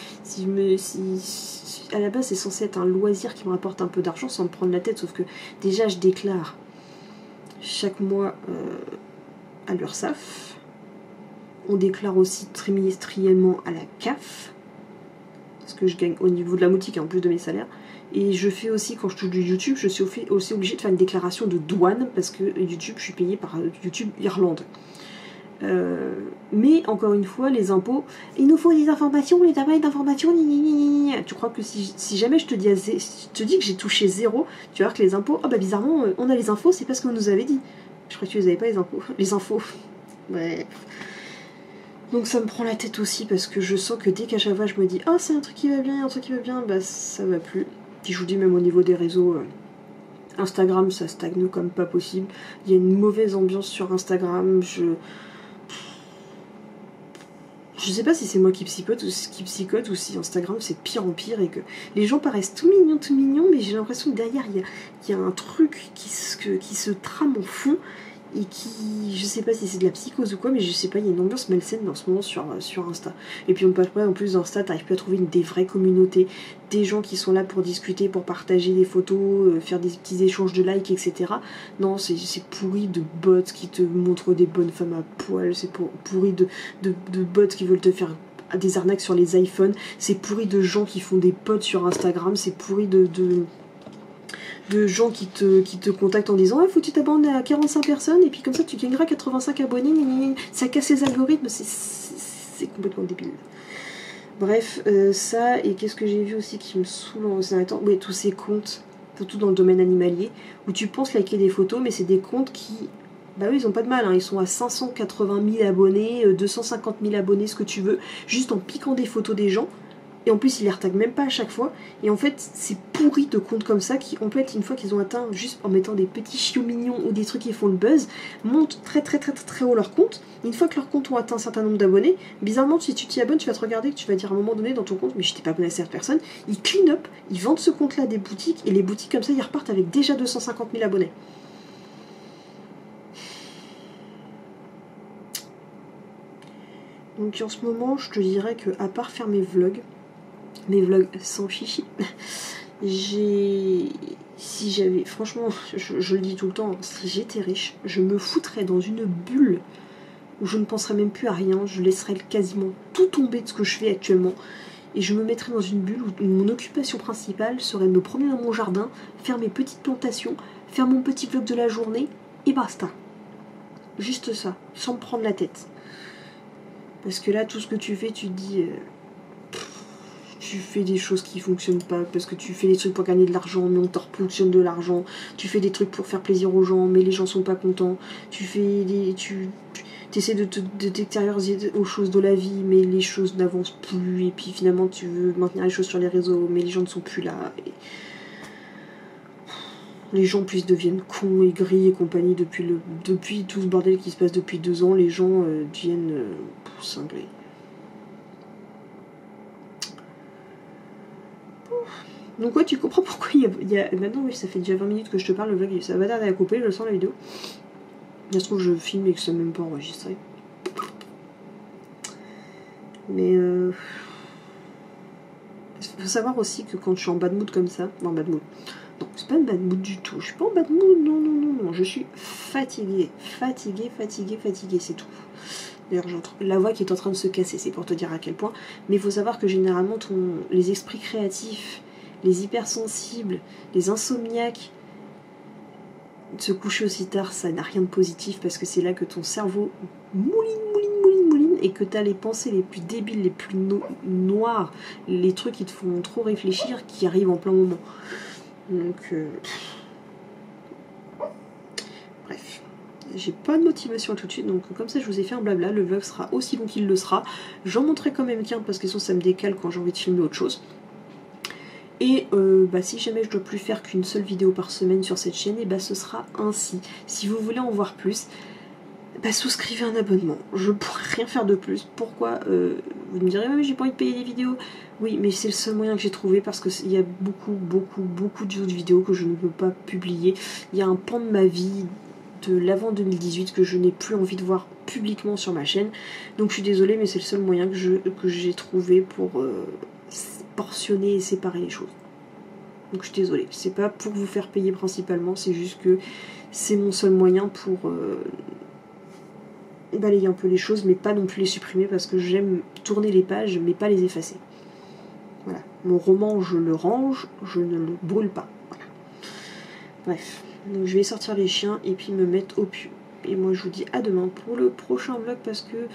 à la base c'est censé être un loisir qui me rapporte un peu d'argent sans me prendre la tête, sauf que déjà je déclare chaque mois à l'URSSAF, on déclare aussi trimestriellement à la CAF, parce que je gagne au niveau de la boutique en plus de mes salaires, et je fais aussi, quand je touche du YouTube, je suis aussi obligée de faire une déclaration de douane, parce que YouTube, je suis payée par YouTube Irlande. Mais encore une fois, les impôts, il nous faut des informations, les tablettes d'informations, tu crois que si jamais je te dis que j'ai touché 0, tu vas voir que les impôts, bizarrement, on a les infos, c'est parce qu'on nous avait dit. Je crois que tu les avais pas les infos. Ouais. Donc ça me prend la tête aussi, parce que je sens que dès qu'à chaque fois je me dis c'est un truc qui va bien, ça va plus. Puis je vous dis, même au niveau des réseaux, Instagram ça stagne comme pas possible. Il y a une mauvaise ambiance sur Instagram. Je sais pas si c'est moi qui psychote ou si Instagram c'est de pire en pire et que les gens paraissent tout mignons, mais j'ai l'impression que derrière il y a un truc qui se trame au fond. et qui, je sais pas si c'est de la psychose ou quoi, mais je sais pas, il y a une ambiance malsaine en ce moment sur Insta. Et puis on peut après, en plus d'Insta, t'arrives plus à trouver des vraies communautés, des gens qui sont là pour discuter, pour partager des photos, faire des petits échanges de likes, etc. Non, c'est pourri de bots qui te montrent des bonnes femmes à poil, c'est pourri de bots qui veulent te faire des arnaques sur les iPhones, c'est pourri de gens qui font des posts sur Instagram, c'est pourri de gens qui te contactent en disant faut que tu t'abonnes à 45 personnes et puis comme ça tu gagneras 85 abonnés, ça casse les algorithmes, c'est complètement débile. Bref, ça, et qu'est-ce que j'ai vu aussi qui me saoule en ces derniers temps, oui, tous ces comptes, surtout dans le domaine animalier, où tu penses liker des photos, mais c'est des comptes qui, bah oui, ils ont pas de mal, hein, ils sont à 580 000 abonnés, 250 000 abonnés, ce que tu veux, juste en piquant des photos des gens. Et en plus, ils les retaguent même pas à chaque fois. Et en fait, c'est pourri de comptes comme ça qui, en fait, une fois qu'ils ont atteint, juste en mettant des petits chiots mignons ou des trucs qui font le buzz, montent très très très très très haut leur compte. Une fois que leurs comptes ont atteint un certain nombre d'abonnés, bizarrement, si tu t'y abonnes, tu vas te regarder, que tu vas dire à un moment donné dans ton compte, mais je t'ai pas abonné à cette personne. Ils clean up, ils vendent ce compte-là à des boutiques, et les boutiques comme ça, ils repartent avec déjà 250 000 abonnés. Donc en ce moment, je te dirais que à part faire mes vlogs sans chichi, si j'avais, franchement, je le dis tout le temps, si j'étais riche, je me foutrais dans une bulle où je ne penserais même plus à rien, je laisserais quasiment tout tomber de ce que je fais actuellement, et je me mettrais dans une bulle où mon occupation principale serait de me promener dans mon jardin, faire mes petites plantations, faire mon petit vlog de la journée, et basta. Juste ça, sans me prendre la tête. Parce que là, tout ce que tu fais, tu te dis... tu fais des choses qui fonctionnent pas, parce que tu fais des trucs pour gagner de l'argent, mais on te repoussonne de l'argent. Tu fais des trucs pour faire plaisir aux gens, mais les gens sont pas contents. Tu essaies de t'extérioriser aux choses de la vie, mais les choses n'avancent plus. Et puis finalement, tu veux maintenir les choses sur les réseaux, mais les gens ne sont plus là. Et les gens plus deviennent cons, aigris et compagnie depuis tout ce bordel qui se passe depuis 2 ans. Les gens deviennent cinglés. Donc ouais, tu comprends pourquoi il y a... Maintenant, oui, ça fait déjà 20 minutes que je te parle, le vlog, ça va tarder à couper, je sens la vidéo. Ça se trouve, je filme et que ça n'est même pas enregistré. Mais faut savoir aussi que quand je suis en bad mood comme ça... Non, bad mood. Non, c'est pas une bad mood du tout. Je suis pas en bad mood, non. Je suis fatiguée, c'est tout. D'ailleurs, j'entends la voix qui est en train de se casser, c'est pour te dire à quel point. Mais il faut savoir que généralement, les esprits créatifs, les hypersensibles, les insomniaques, se coucher aussi tard, ça n'a rien de positif parce que c'est là que ton cerveau mouline et que t'as les pensées les plus débiles, les plus noires, les trucs qui te font trop réfléchir qui arrivent en plein moment. Donc, bref. J'ai pas de motivation tout de suite, donc comme ça je vous ai fait un blabla, le vlog sera aussi long qu'il le sera. J'en montrerai quand même qu'un parce que sinon ça me décale quand j'ai envie de filmer autre chose. Et si jamais je dois plus faire qu'une seule vidéo par semaine sur cette chaîne, et ce sera ainsi. Si vous voulez en voir plus, souscrivez un abonnement. Je pourrais rien faire de plus. Pourquoi vous me direz mais j'ai pas envie de payer des vidéos. Oui, mais c'est le seul moyen que j'ai trouvé parce qu'il y a beaucoup d'autres vidéos que je ne peux pas publier. Il y a un pan de ma vie de l'avant 2018 que je n'ai plus envie de voir publiquement sur ma chaîne. Donc je suis désolée, mais c'est le seul moyen que j'ai trouvé pour portionner et séparer les choses. Donc je suis désolée, c'est pas pour vous faire payer principalement, c'est juste que c'est mon seul moyen pour balayer un peu les choses, mais pas non plus les supprimer parce que j'aime tourner les pages, mais pas les effacer. Voilà, mon roman je le range, je ne le brûle pas. Voilà. Bref, donc je vais sortir les chiens et puis me mettre au pieu. Et moi je vous dis à demain pour le prochain vlog parce que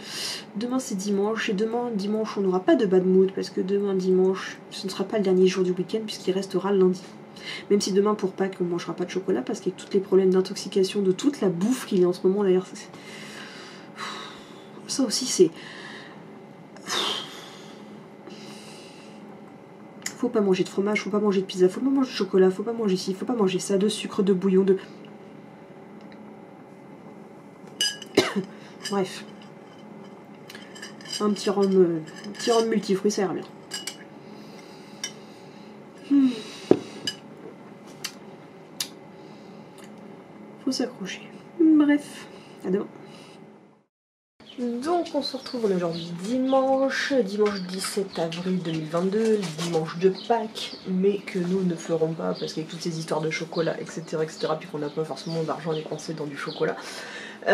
demain c'est dimanche et demain dimanche on n'aura pas de bad mood parce que demain dimanche ce ne sera pas le dernier jour du week-end puisqu'il restera lundi. Même si demain pour Pâques on ne mangera pas de chocolat parce qu'avec tous les problèmes d'intoxication de toute la bouffe qu'il y a en ce moment d'ailleurs ça aussi c'est... Faut pas manger de fromage, faut pas manger de pizza, faut pas manger de chocolat, faut pas manger ci, faut pas manger ça, de sucre, de bouillon, de... Bref. Un petit rhum multifruit, ça ira bien. Faut s'accrocher. Bref. Bref, à demain. Donc on se retrouve, on est aujourd'hui dimanche 17 avril 2022, dimanche de Pâques, mais que nous ne ferons pas parce qu'avec toutes ces histoires de chocolat, etc., puis qu'on n'a pas forcément d'argent à dépenser dans du chocolat, et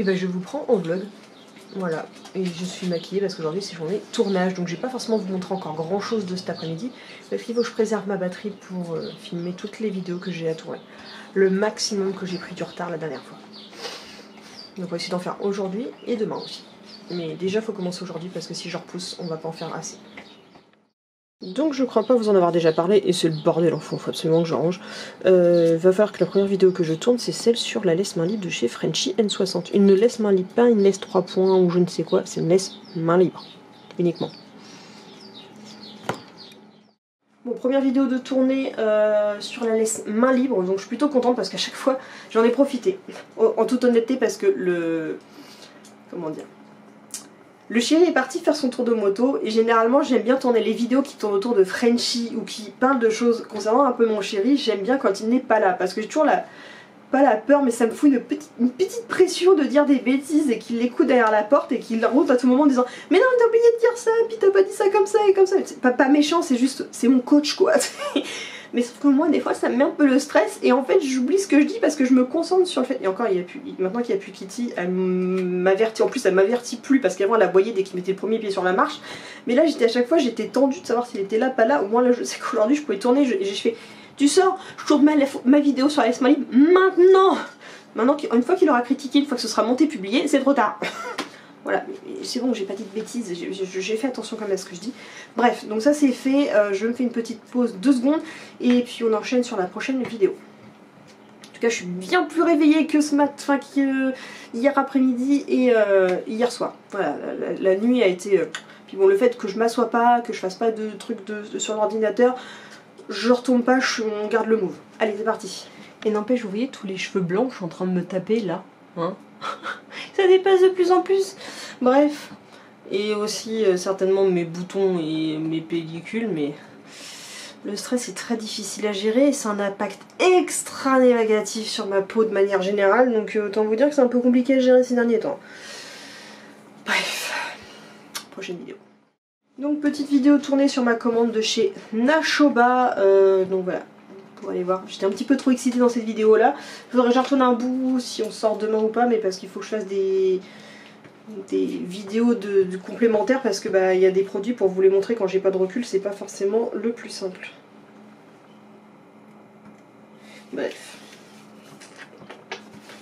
ben je vous prends en vlog. Voilà, et je suis maquillée parce qu'aujourd'hui c'est journée tournage, donc je vais pas forcément vous montrer encore grand chose de cet après-midi, parce qu'il faut que je préserve ma batterie pour filmer toutes les vidéos que j'ai à tourner. Le maximum que j'ai pris du retard la dernière fois. Donc on va essayer d'en faire aujourd'hui et demain aussi. Mais déjà faut commencer aujourd'hui parce que si je repousse, on va pas en faire assez. Donc je crois pas vous en avoir déjà parlé, et c'est le bordel en fond, faut absolument que j'arrange. Va falloir que la première vidéo que je tourne, c'est celle sur la laisse main libre de chez Frenchy N60. Une laisse main libre, pas une laisse 3 points ou je ne sais quoi, c'est une laisse main libre, uniquement. Bon, première vidéo de tournée sur la laisse main libre, donc je suis plutôt contente parce qu'à chaque fois j'en ai profité. En toute honnêteté, parce que comment dire, le chéri est parti faire son tour de moto et généralement j'aime bien tourner les vidéos qui tournent autour de Frenchy ou qui parlent de choses concernant un peu mon chéri. J'aime bien quand il n'est pas là parce que j'ai toujours pas la peur, mais ça me fout une petite pression de dire des bêtises et qu'il l'écoute derrière la porte et qu'il rentre à tout moment en disant « Mais non, t'as oublié de dire ça, puis t'as pas dit ça comme ça et comme ça ». C'est pas méchant, c'est juste, c'est mon coach quoi. Mais sauf que moi des fois ça me met un peu le stress et en fait j'oublie ce que je dis parce que je me concentre sur le fait. Et encore maintenant qu'il n'y a plus Kitty, elle m'avertit, en plus elle m'avertit plus parce qu'avant elle aboyait dès qu'il mettait le premier pied sur la marche. Mais là à chaque fois j'étais tendue de savoir s'il était là, pas là. Au moins là je sais qu'aujourd'hui je pouvais tourner et j'ai fait « Tu sors, je tourne ma vidéo sur la laisse main libre maintenant !» Maintenant, une fois qu'il aura critiqué, une fois que ce sera monté, publié, c'est trop tard. Voilà, c'est bon, j'ai pas dit de bêtises, j'ai fait attention quand même à ce que je dis. Bref, donc ça c'est fait, je me fais une petite pause 2 secondes et puis on enchaîne sur la prochaine vidéo. En tout cas, je suis bien plus réveillée que ce matin, enfin hier après-midi et hier soir. Voilà, la nuit a été... Puis bon, le fait que je m'assois pas, que je fasse pas de trucs sur l'ordinateur, je retourne pas, on garde le move. Allez, c'est parti. Et n'empêche, vous voyez tous les cheveux blancs que je suis en train de me taper là, hein. Ça dépasse de plus en plus. Bref, et aussi certainement mes boutons et mes pellicules, mais le stress est très difficile à gérer et c'est un impact extra négatif sur ma peau de manière générale, donc autant vous dire que c'est un peu compliqué à gérer ces derniers temps. Bref, prochaine vidéo. Donc petite vidéo tournée sur ma commande de chez Nashoba, donc voilà. Pour aller voir, j'étais un petit peu trop excitée dans cette vidéo là. Il faudrait que j'en retourne un bout si on sort demain ou pas, mais parce qu'il faut que je fasse des vidéos de complémentaires parce que bah il y a des produits pour vous les montrer quand j'ai pas de recul, c'est pas forcément le plus simple. Bref.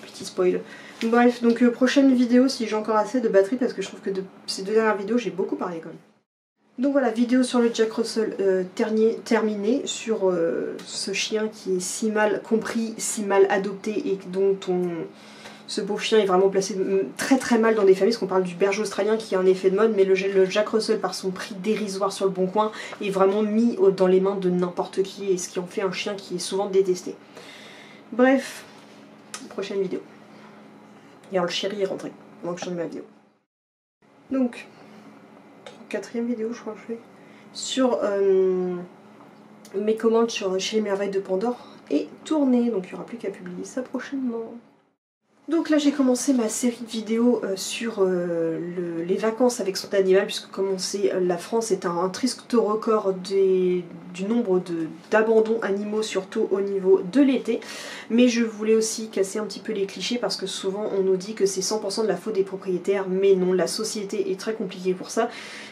Petit spoil. Bref, donc prochaine vidéo si j'ai encore assez de batterie parce que je trouve que de ces 2 dernières vidéos j'ai beaucoup parlé quand même. Donc voilà, vidéo sur le Jack Russell terminée, sur ce chien qui est si mal compris, si mal adopté et dont ce beau chien est vraiment placé très très mal dans des familles, parce qu'on parle du berger australien qui a un effet de mode, mais le Jack Russell par son prix dérisoire sur le Bon Coin est vraiment mis dans les mains de n'importe qui et ce qui en fait un chien qui est souvent détesté. Bref, prochaine vidéo. Et alors le chéri est rentré, avant que je tourne ma vidéo. Donc... 4e vidéo je crois que je fais sur mes commandes chez les merveilles de Pandore est tournée, donc il n'y aura plus qu'à publier ça prochainement. Donc là j'ai commencé ma série de vidéos sur les vacances avec son animal, puisque comme on sait la France est un triste record du nombre d'abandons animaux, surtout au niveau de l'été. Mais je voulais aussi casser un petit peu les clichés parce que souvent on nous dit que c'est 100% de la faute des propriétaires, mais non, la société est très compliquée pour ça.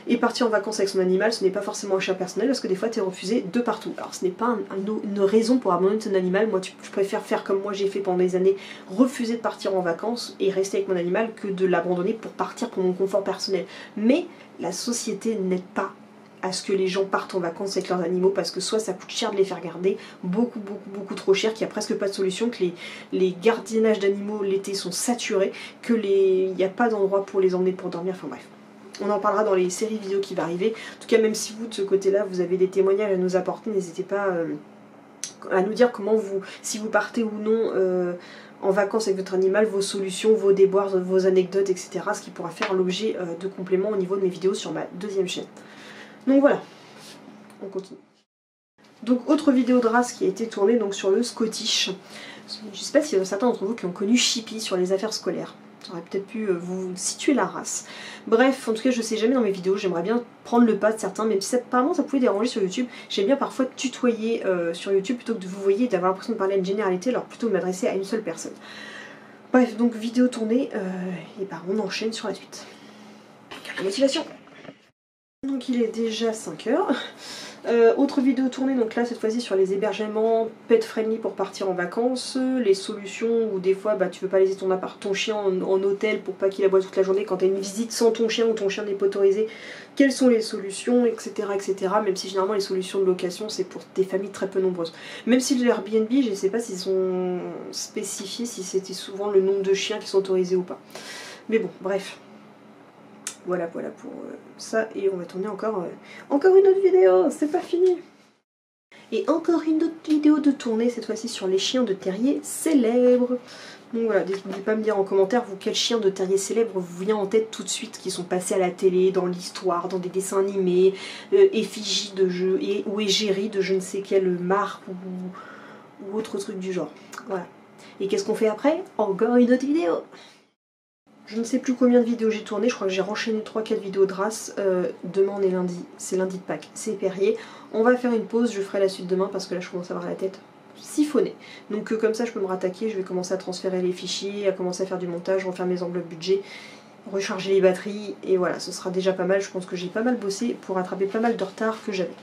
Et partir en vacances avec son animal, ce n'est pas forcément un choix personnel parce que des fois tu es refusé de partout. Alors ce n'est pas une raison pour abandonner ton animal, moi je préfère faire comme moi j'ai fait pendant des années, refuser de partir en vacances et rester avec mon animal que de l'abandonner pour partir pour mon confort personnel. Mais la société n'aide pas à ce que les gens partent en vacances avec leurs animaux parce que soit ça coûte cher de les faire garder, beaucoup trop cher, qu'il n'y a presque pas de solution, que les gardiennages d'animaux l'été sont saturés, que il n'y a pas d'endroit pour les emmener pour dormir, enfin bref. On en parlera dans les séries vidéo qui va arriver. En tout cas, même si vous de ce côté-là vous avez des témoignages à nous apporter, n'hésitez pas à nous dire comment si vous partez ou non en vacances avec votre animal, vos solutions, vos déboires, vos anecdotes, etc. Ce qui pourra faire l'objet de compléments au niveau de mes vidéos sur ma 2e chaîne. Donc voilà, on continue. Donc autre vidéo de race qui a été tournée donc sur le Scottish. Je sais pas s'il y a certains d'entre vous qui ont connu Chippy sur les affaires scolaires. Ça aurait peut-être pu vous situer la race. Bref, en tout cas, je sais jamais dans mes vidéos, j'aimerais bien prendre le pas de certains, même si apparemment ça pouvait déranger sur YouTube. J'aime bien parfois tutoyer sur YouTube plutôt que de vous voyer et d'avoir l'impression de parler à une généralité, alors plutôt m'adresser à une seule personne. Bref, donc vidéo tournée, et bah on enchaîne sur la suite. La motivation. Donc il est déjà 5 h. Autre vidéo tournée, donc là cette fois-ci sur les hébergements pet friendly pour partir en vacances, les solutions où des fois bah, tu veux pas laisser ton chien en hôtel pour pas qu'il aboie toute la journée quand t'as une visite sans ton chien ou ton chien n'est pas autorisé, quelles sont les solutions, etc. etc. Même si généralement les solutions de location c'est pour des familles très peu nombreuses. Même si le Airbnb, je sais pas s'ils sont spécifiés, si c'était souvent le nombre de chiens qui sont autorisés ou pas. Mais bon, bref. Voilà pour ça, et on va tourner encore une autre vidéo, c'est pas fini. Et encore une autre vidéo de tournée, cette fois-ci sur les chiens de terrier célèbres. Donc voilà, n'hésitez pas à me dire en commentaire, vous, quel chien de terrier célèbre vous vient en tête tout de suite, qui sont passés à la télé, dans l'histoire, dans des dessins animés, effigies de jeux, ou égéries de je ne sais quelle marque, ou autre truc du genre. Voilà. Et qu'est-ce qu'on fait après? Encore une autre vidéo. Je ne sais plus combien de vidéos j'ai tourné, je crois que j'ai enchaîné 3-4 vidéos de race. Demain on est lundi, c'est lundi de Pâques, c'est férié. On va faire une pause, je ferai la suite demain parce que là je commence à avoir la tête siphonnée. Donc comme ça je peux me rattaquer, je vais commencer à transférer les fichiers, à commencer à faire du montage, refaire mes enveloppes budget, recharger les batteries, et voilà, ce sera déjà pas mal. Je pense que j'ai pas mal bossé pour rattraper pas mal de retard que j'avais.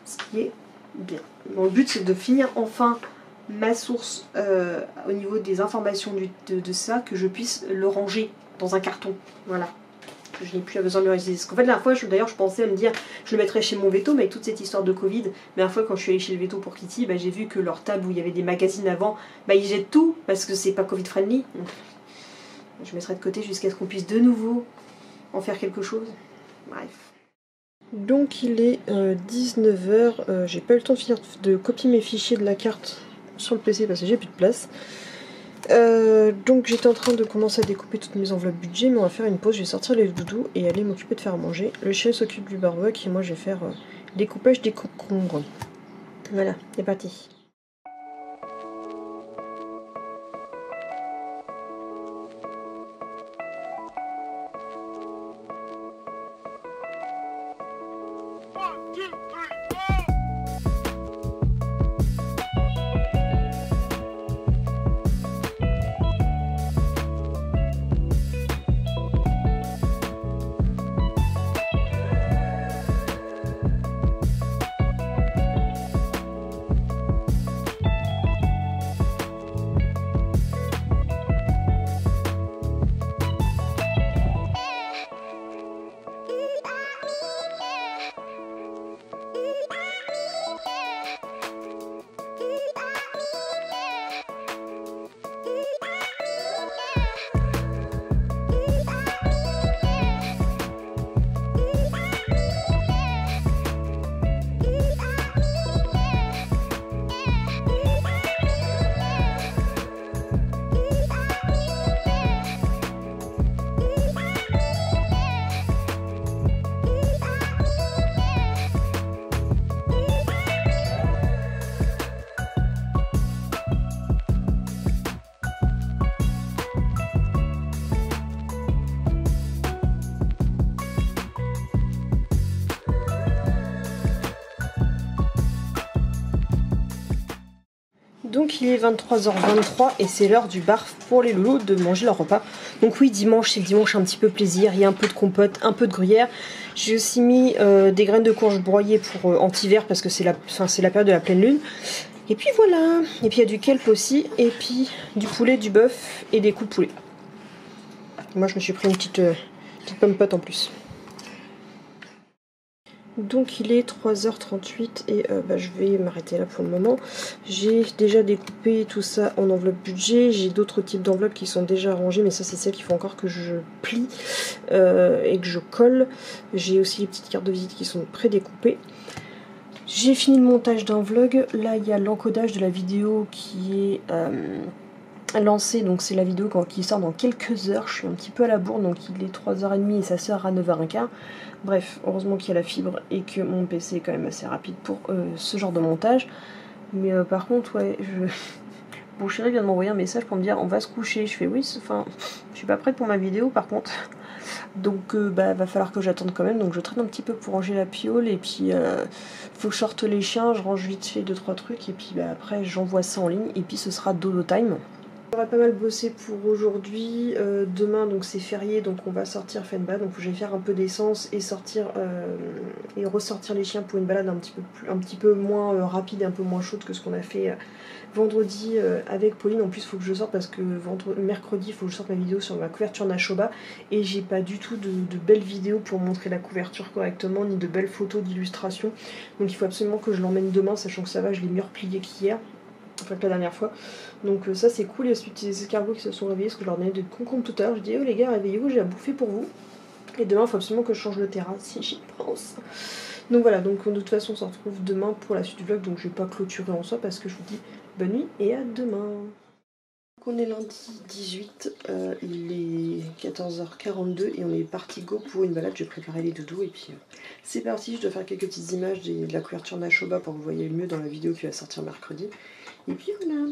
Ce qui est bien. Mon but c'est de finir enfin ma source au niveau des informations de ça, que je puisse le ranger dans un carton, voilà, que je n'ai plus besoin de le réutiliser. Parce qu'en fait la dernière fois, d'ailleurs je pensais à me dire je le mettrais chez mon veto, mais avec toute cette histoire de Covid, mais la dernière fois quand je suis allée chez le veto pour Kitty, bah, j'ai vu que leur table où il y avait des magazines avant, bah, ils jettent tout parce que c'est pas Covid friendly. Donc, je mettrai de côté jusqu'à ce qu'on puisse de nouveau en faire quelque chose. Bref. Donc il est 19 h, j'ai pas eu le temps de finir de copier mes fichiers de la carte sur le PC parce que j'ai plus de place. Donc j'étais en train de commencer à découper toutes mes enveloppes budget, mais on va faire une pause, je vais sortir les doudous et aller m'occuper de faire manger. Le chien s'occupe du barbecue et moi je vais faire découpage des concombres. Voilà, c'est parti. Donc il est 23 h 23 et c'est l'heure du bar pour les loulous de manger leur repas. Donc oui, dimanche, c'est le dimanche un petit peu plaisir, il y a un peu de compote, un peu de gruyère. J'ai aussi mis des graines de courge broyées pour anti-hiver parce que c'est la période de la pleine lune. Et puis voilà, et puis il y a du kelp aussi, et puis du poulet, du bœuf et des coups de poulet. Moi je me suis pris une petite pomme pote en plus. Donc il est 3 h 38 et je vais m'arrêter là pour le moment. J'ai déjà découpé tout ça en enveloppe budget. J'ai d'autres types d'enveloppes qui sont déjà rangées, mais ça c'est celles qu'il faut encore que je plie et que je colle. J'ai aussi les petites cartes de visite qui sont prédécoupées. J'ai fini le montage d'un vlog. Là il y a l'encodage de la vidéo qui est lancée. Donc c'est la vidéo qui sort dans quelques heures. Je suis un petit peu à la bourre, donc il est 3 h 30 et ça sort à 9 h 15. Bref, heureusement qu'il y a la fibre et que mon PC est quand même assez rapide pour ce genre de montage. Mais par contre, ouais, Mon chéri vient de m'envoyer un message pour me dire on va se coucher. Je fais oui, enfin, je suis pas prête pour ma vidéo par contre. Donc va falloir que j'attende quand même. Donc je traîne un petit peu pour ranger la piole. Et puis faut que je sorte les chiens. Je range vite fait 2-3 trucs. Et puis après j'envoie ça en ligne. Et puis ce sera dodo time. J'aurais pas mal bossé pour aujourd'hui. Demain donc c'est férié. Donc on va sortir faire une balade. Donc faut que j'aille faire un peu d'essence et sortir et ressortir les chiens pour une balade un petit peu moins rapide et un peu moins chaude que ce qu'on a fait vendredi avec Pauline. En plus il faut que je sorte parce que mercredi il faut que je sorte ma vidéo sur ma couverture Nashoba et j'ai pas du tout de belles vidéos pour montrer la couverture correctement ni de belles photos d'illustration, donc il faut absolument que je l'emmène demain, sachant que ça va, je l'ai mieux replié qu'hier, enfin que la dernière fois, donc ça c'est cool. Il y a ces petits escargots qui se sont réveillés parce que je leur donnais des concombres tout à l'heure. Je dis oh les gars réveillez-vous, j'ai à bouffer pour vous, et demain il faut absolument que je change le terrain si j'y pense. Donc voilà, donc de toute façon on se retrouve demain pour la suite du vlog, donc je vais pas clôturer en soi parce que je vous dis bonne nuit et à demain. Donc on est lundi 18, il est 14h42 et on est parti go pour une balade. Je vais préparer les doudous et puis c'est parti. Je dois faire quelques petites images de la couverture Nashoba pour que vous voyez mieux dans la vidéo qui va sortir mercredi. Et puis voilà.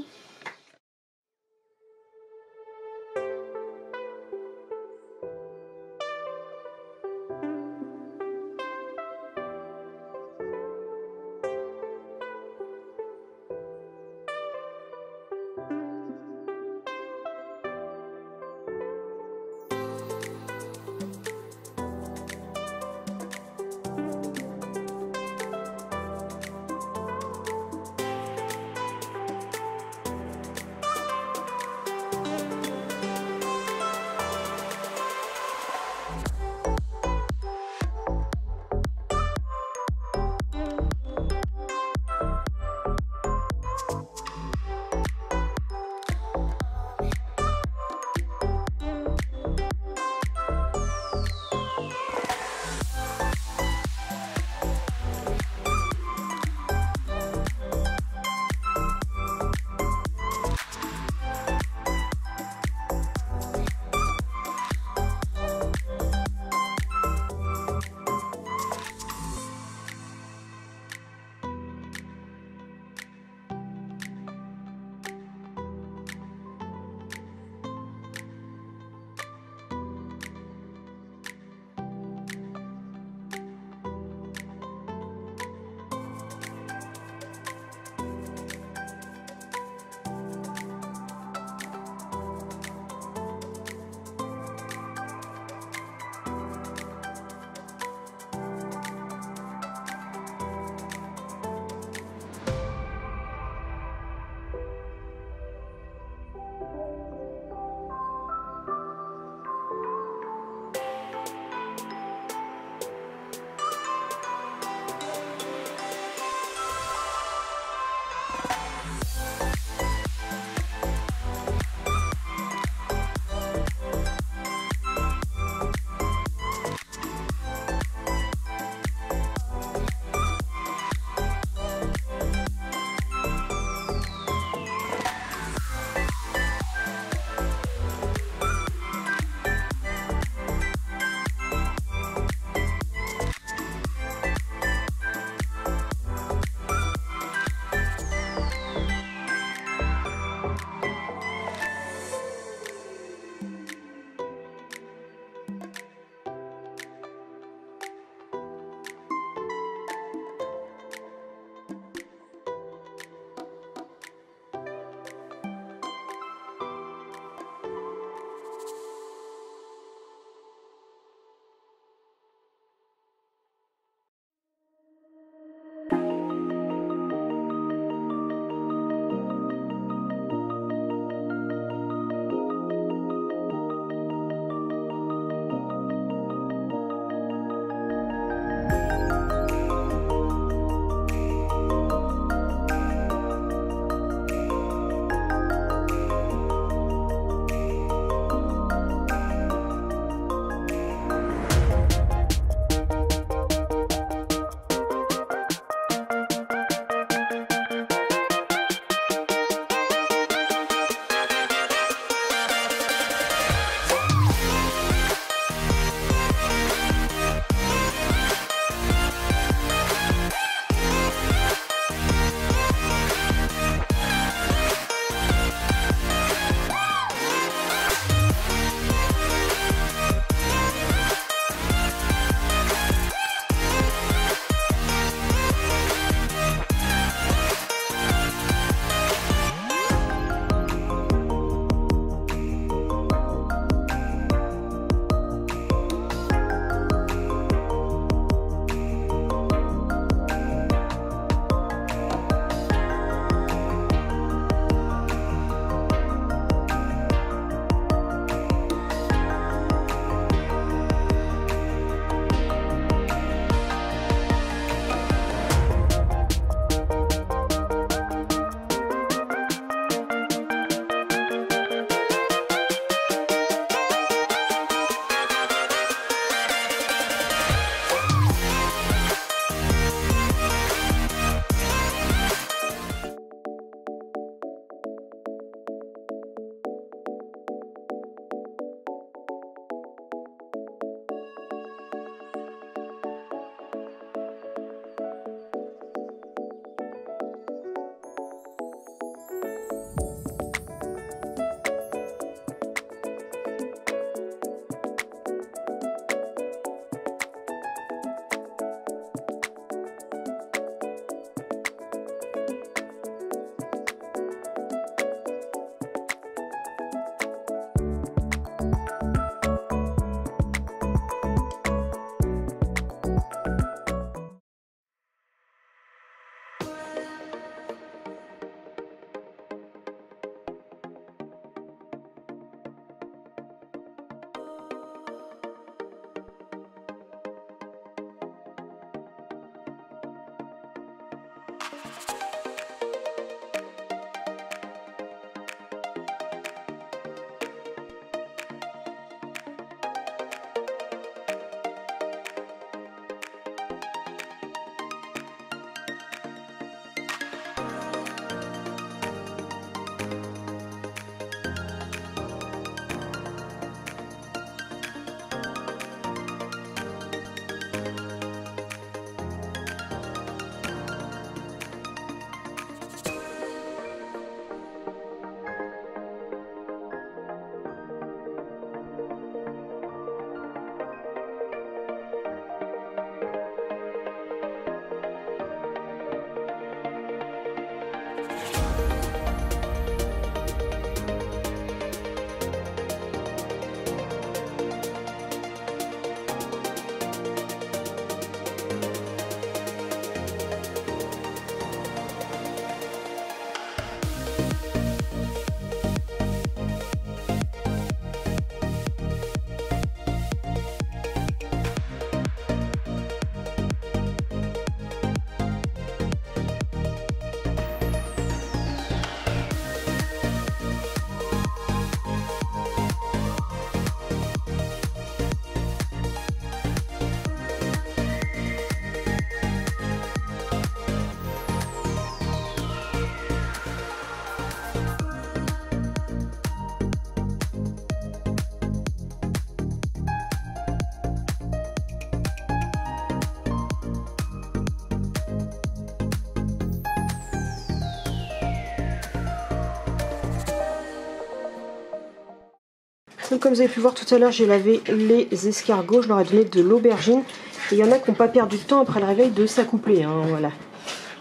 Donc comme vous avez pu voir tout à l'heure, j'ai lavé les escargots, je leur ai donné de l'aubergine. Et il y en a qui n'ont pas perdu de temps après le réveil de s'accoupler, hein, voilà.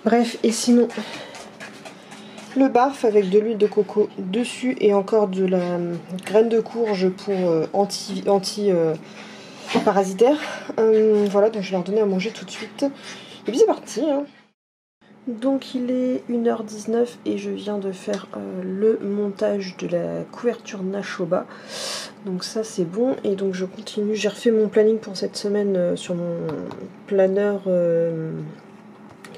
Bref, et sinon, le barf avec de l'huile de coco dessus et encore de la graine de courge pour anti-parasitaire. Voilà, donc je vais leur donner à manger tout de suite. Et puis c'est parti, hein. Donc il est 1h19 et je viens de faire le montage de la couverture Nashoba. Donc ça c'est bon et donc je continue. J'ai refait mon planning pour cette semaine sur mon planeur.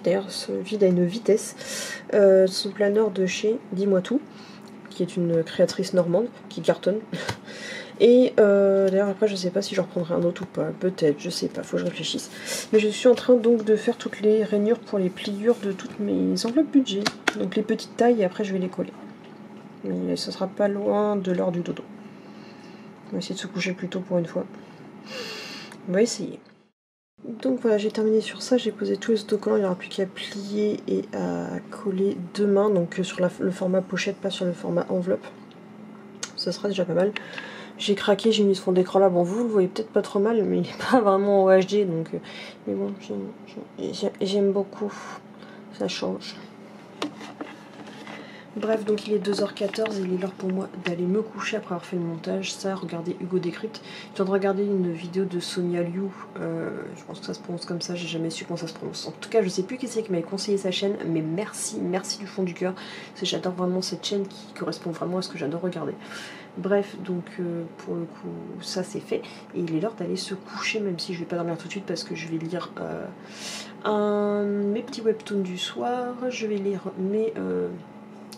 D'ailleurs ce vide à une vitesse. Ce planeur de chez Dis-moi tout, qui est une créatrice normande qui cartonne. Et d'ailleurs après je sais pas si je reprendrai un autre ou pas, peut-être, je sais pas, faut que je réfléchisse. Mais je suis en train donc de faire toutes les rainures pour les pliures de toutes mes enveloppes budget. Donc les petites tailles et après je vais les coller. Mais ça sera pas loin de l'heure du dodo. On va essayer de se coucher plus tôt pour une fois. On va essayer. Donc voilà, j'ai terminé sur ça, j'ai posé tous les autocollants, il n'y aura plus qu'à plier et à coller demain, donc sur le format pochette, pas sur le format enveloppe. Ça sera déjà pas mal. J'ai craqué, j'ai mis ce fond d'écran là, bon vous le voyez peut-être pas trop mal, mais il n'est pas vraiment en HD, donc mais bon, j'aime beaucoup, ça change. Bref, donc il est 2h14 et il est l'heure pour moi d'aller me coucher après avoir fait le montage. Ça, regardez Hugo Décrypte. Je viens de regarder une vidéo de Sonia Liu, je pense que ça se prononce comme ça, j'ai jamais su comment ça se prononce. En tout cas, je sais plus qui c'est qui m'avait conseillé sa chaîne, mais merci du fond du cœur. J'adore vraiment cette chaîne qui correspond vraiment à ce que j'adore regarder. Bref, donc pour le coup, ça c'est fait. Et il est l'heure d'aller se coucher, même si je vais pas dormir tout de suite parce que je vais lire mes petits webtoons du soir. Je vais lire mes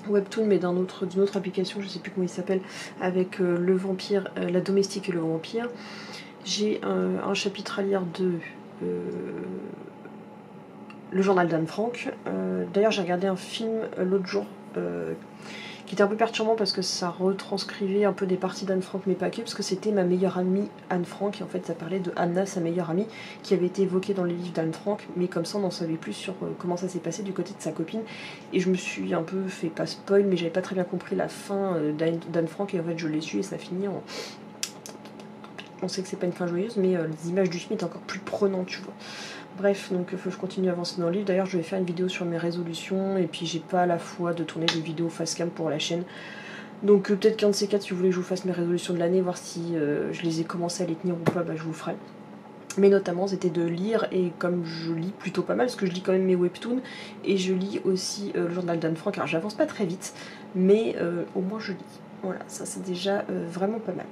webtoon mais d'une autre application, je sais plus comment il s'appelle, avec le vampire, la domestique et le vampire. J'ai un chapitre à lire de le journal d'Anne Frank. D'ailleurs j'ai regardé un film l'autre jour qui était un peu perturbant parce que ça retranscrivait un peu des parties d'Anne Frank mais pas que, parce que c'était ma meilleure amie Anne Frank et en fait ça parlait de Anna, sa meilleure amie, qui avait été évoquée dans les livres d'Anne Frank, mais comme ça on n'en savait plus sur comment ça s'est passé du côté de sa copine, et je me suis un peu fait pas spoil mais j'avais pas très bien compris la fin d'Anne Frank et en fait je l'ai su et ça finit en... On sait que c'est pas une fin joyeuse mais les images du film étaient encore plus prenantes, tu vois. Bref, donc il faut que je continue à avancer dans le livre. D'ailleurs, je vais faire une vidéo sur mes résolutions et puis j'ai pas la foi de tourner des vidéos face cam pour la chaîne. Donc peut-être qu'un de ces quatre, si vous voulez que je vous fasse mes résolutions de l'année, voir si je les ai commencé à les tenir ou pas, bah, je vous le ferai. Mais notamment, c'était de lire, et comme je lis plutôt pas mal, parce que je lis quand même mes webtoons, et je lis aussi le journal d'Anne Frank. Alors j'avance pas très vite, mais au moins je lis. Voilà, ça c'est déjà vraiment pas mal.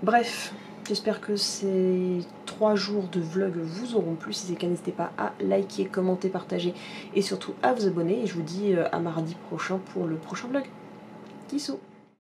Bref, j'espère que ces 3 jours de vlog vous auront plu. Si c'est le cas, n'hésitez pas à liker, commenter, partager et surtout à vous abonner. Et je vous dis à mardi prochain pour le prochain vlog. Bisous.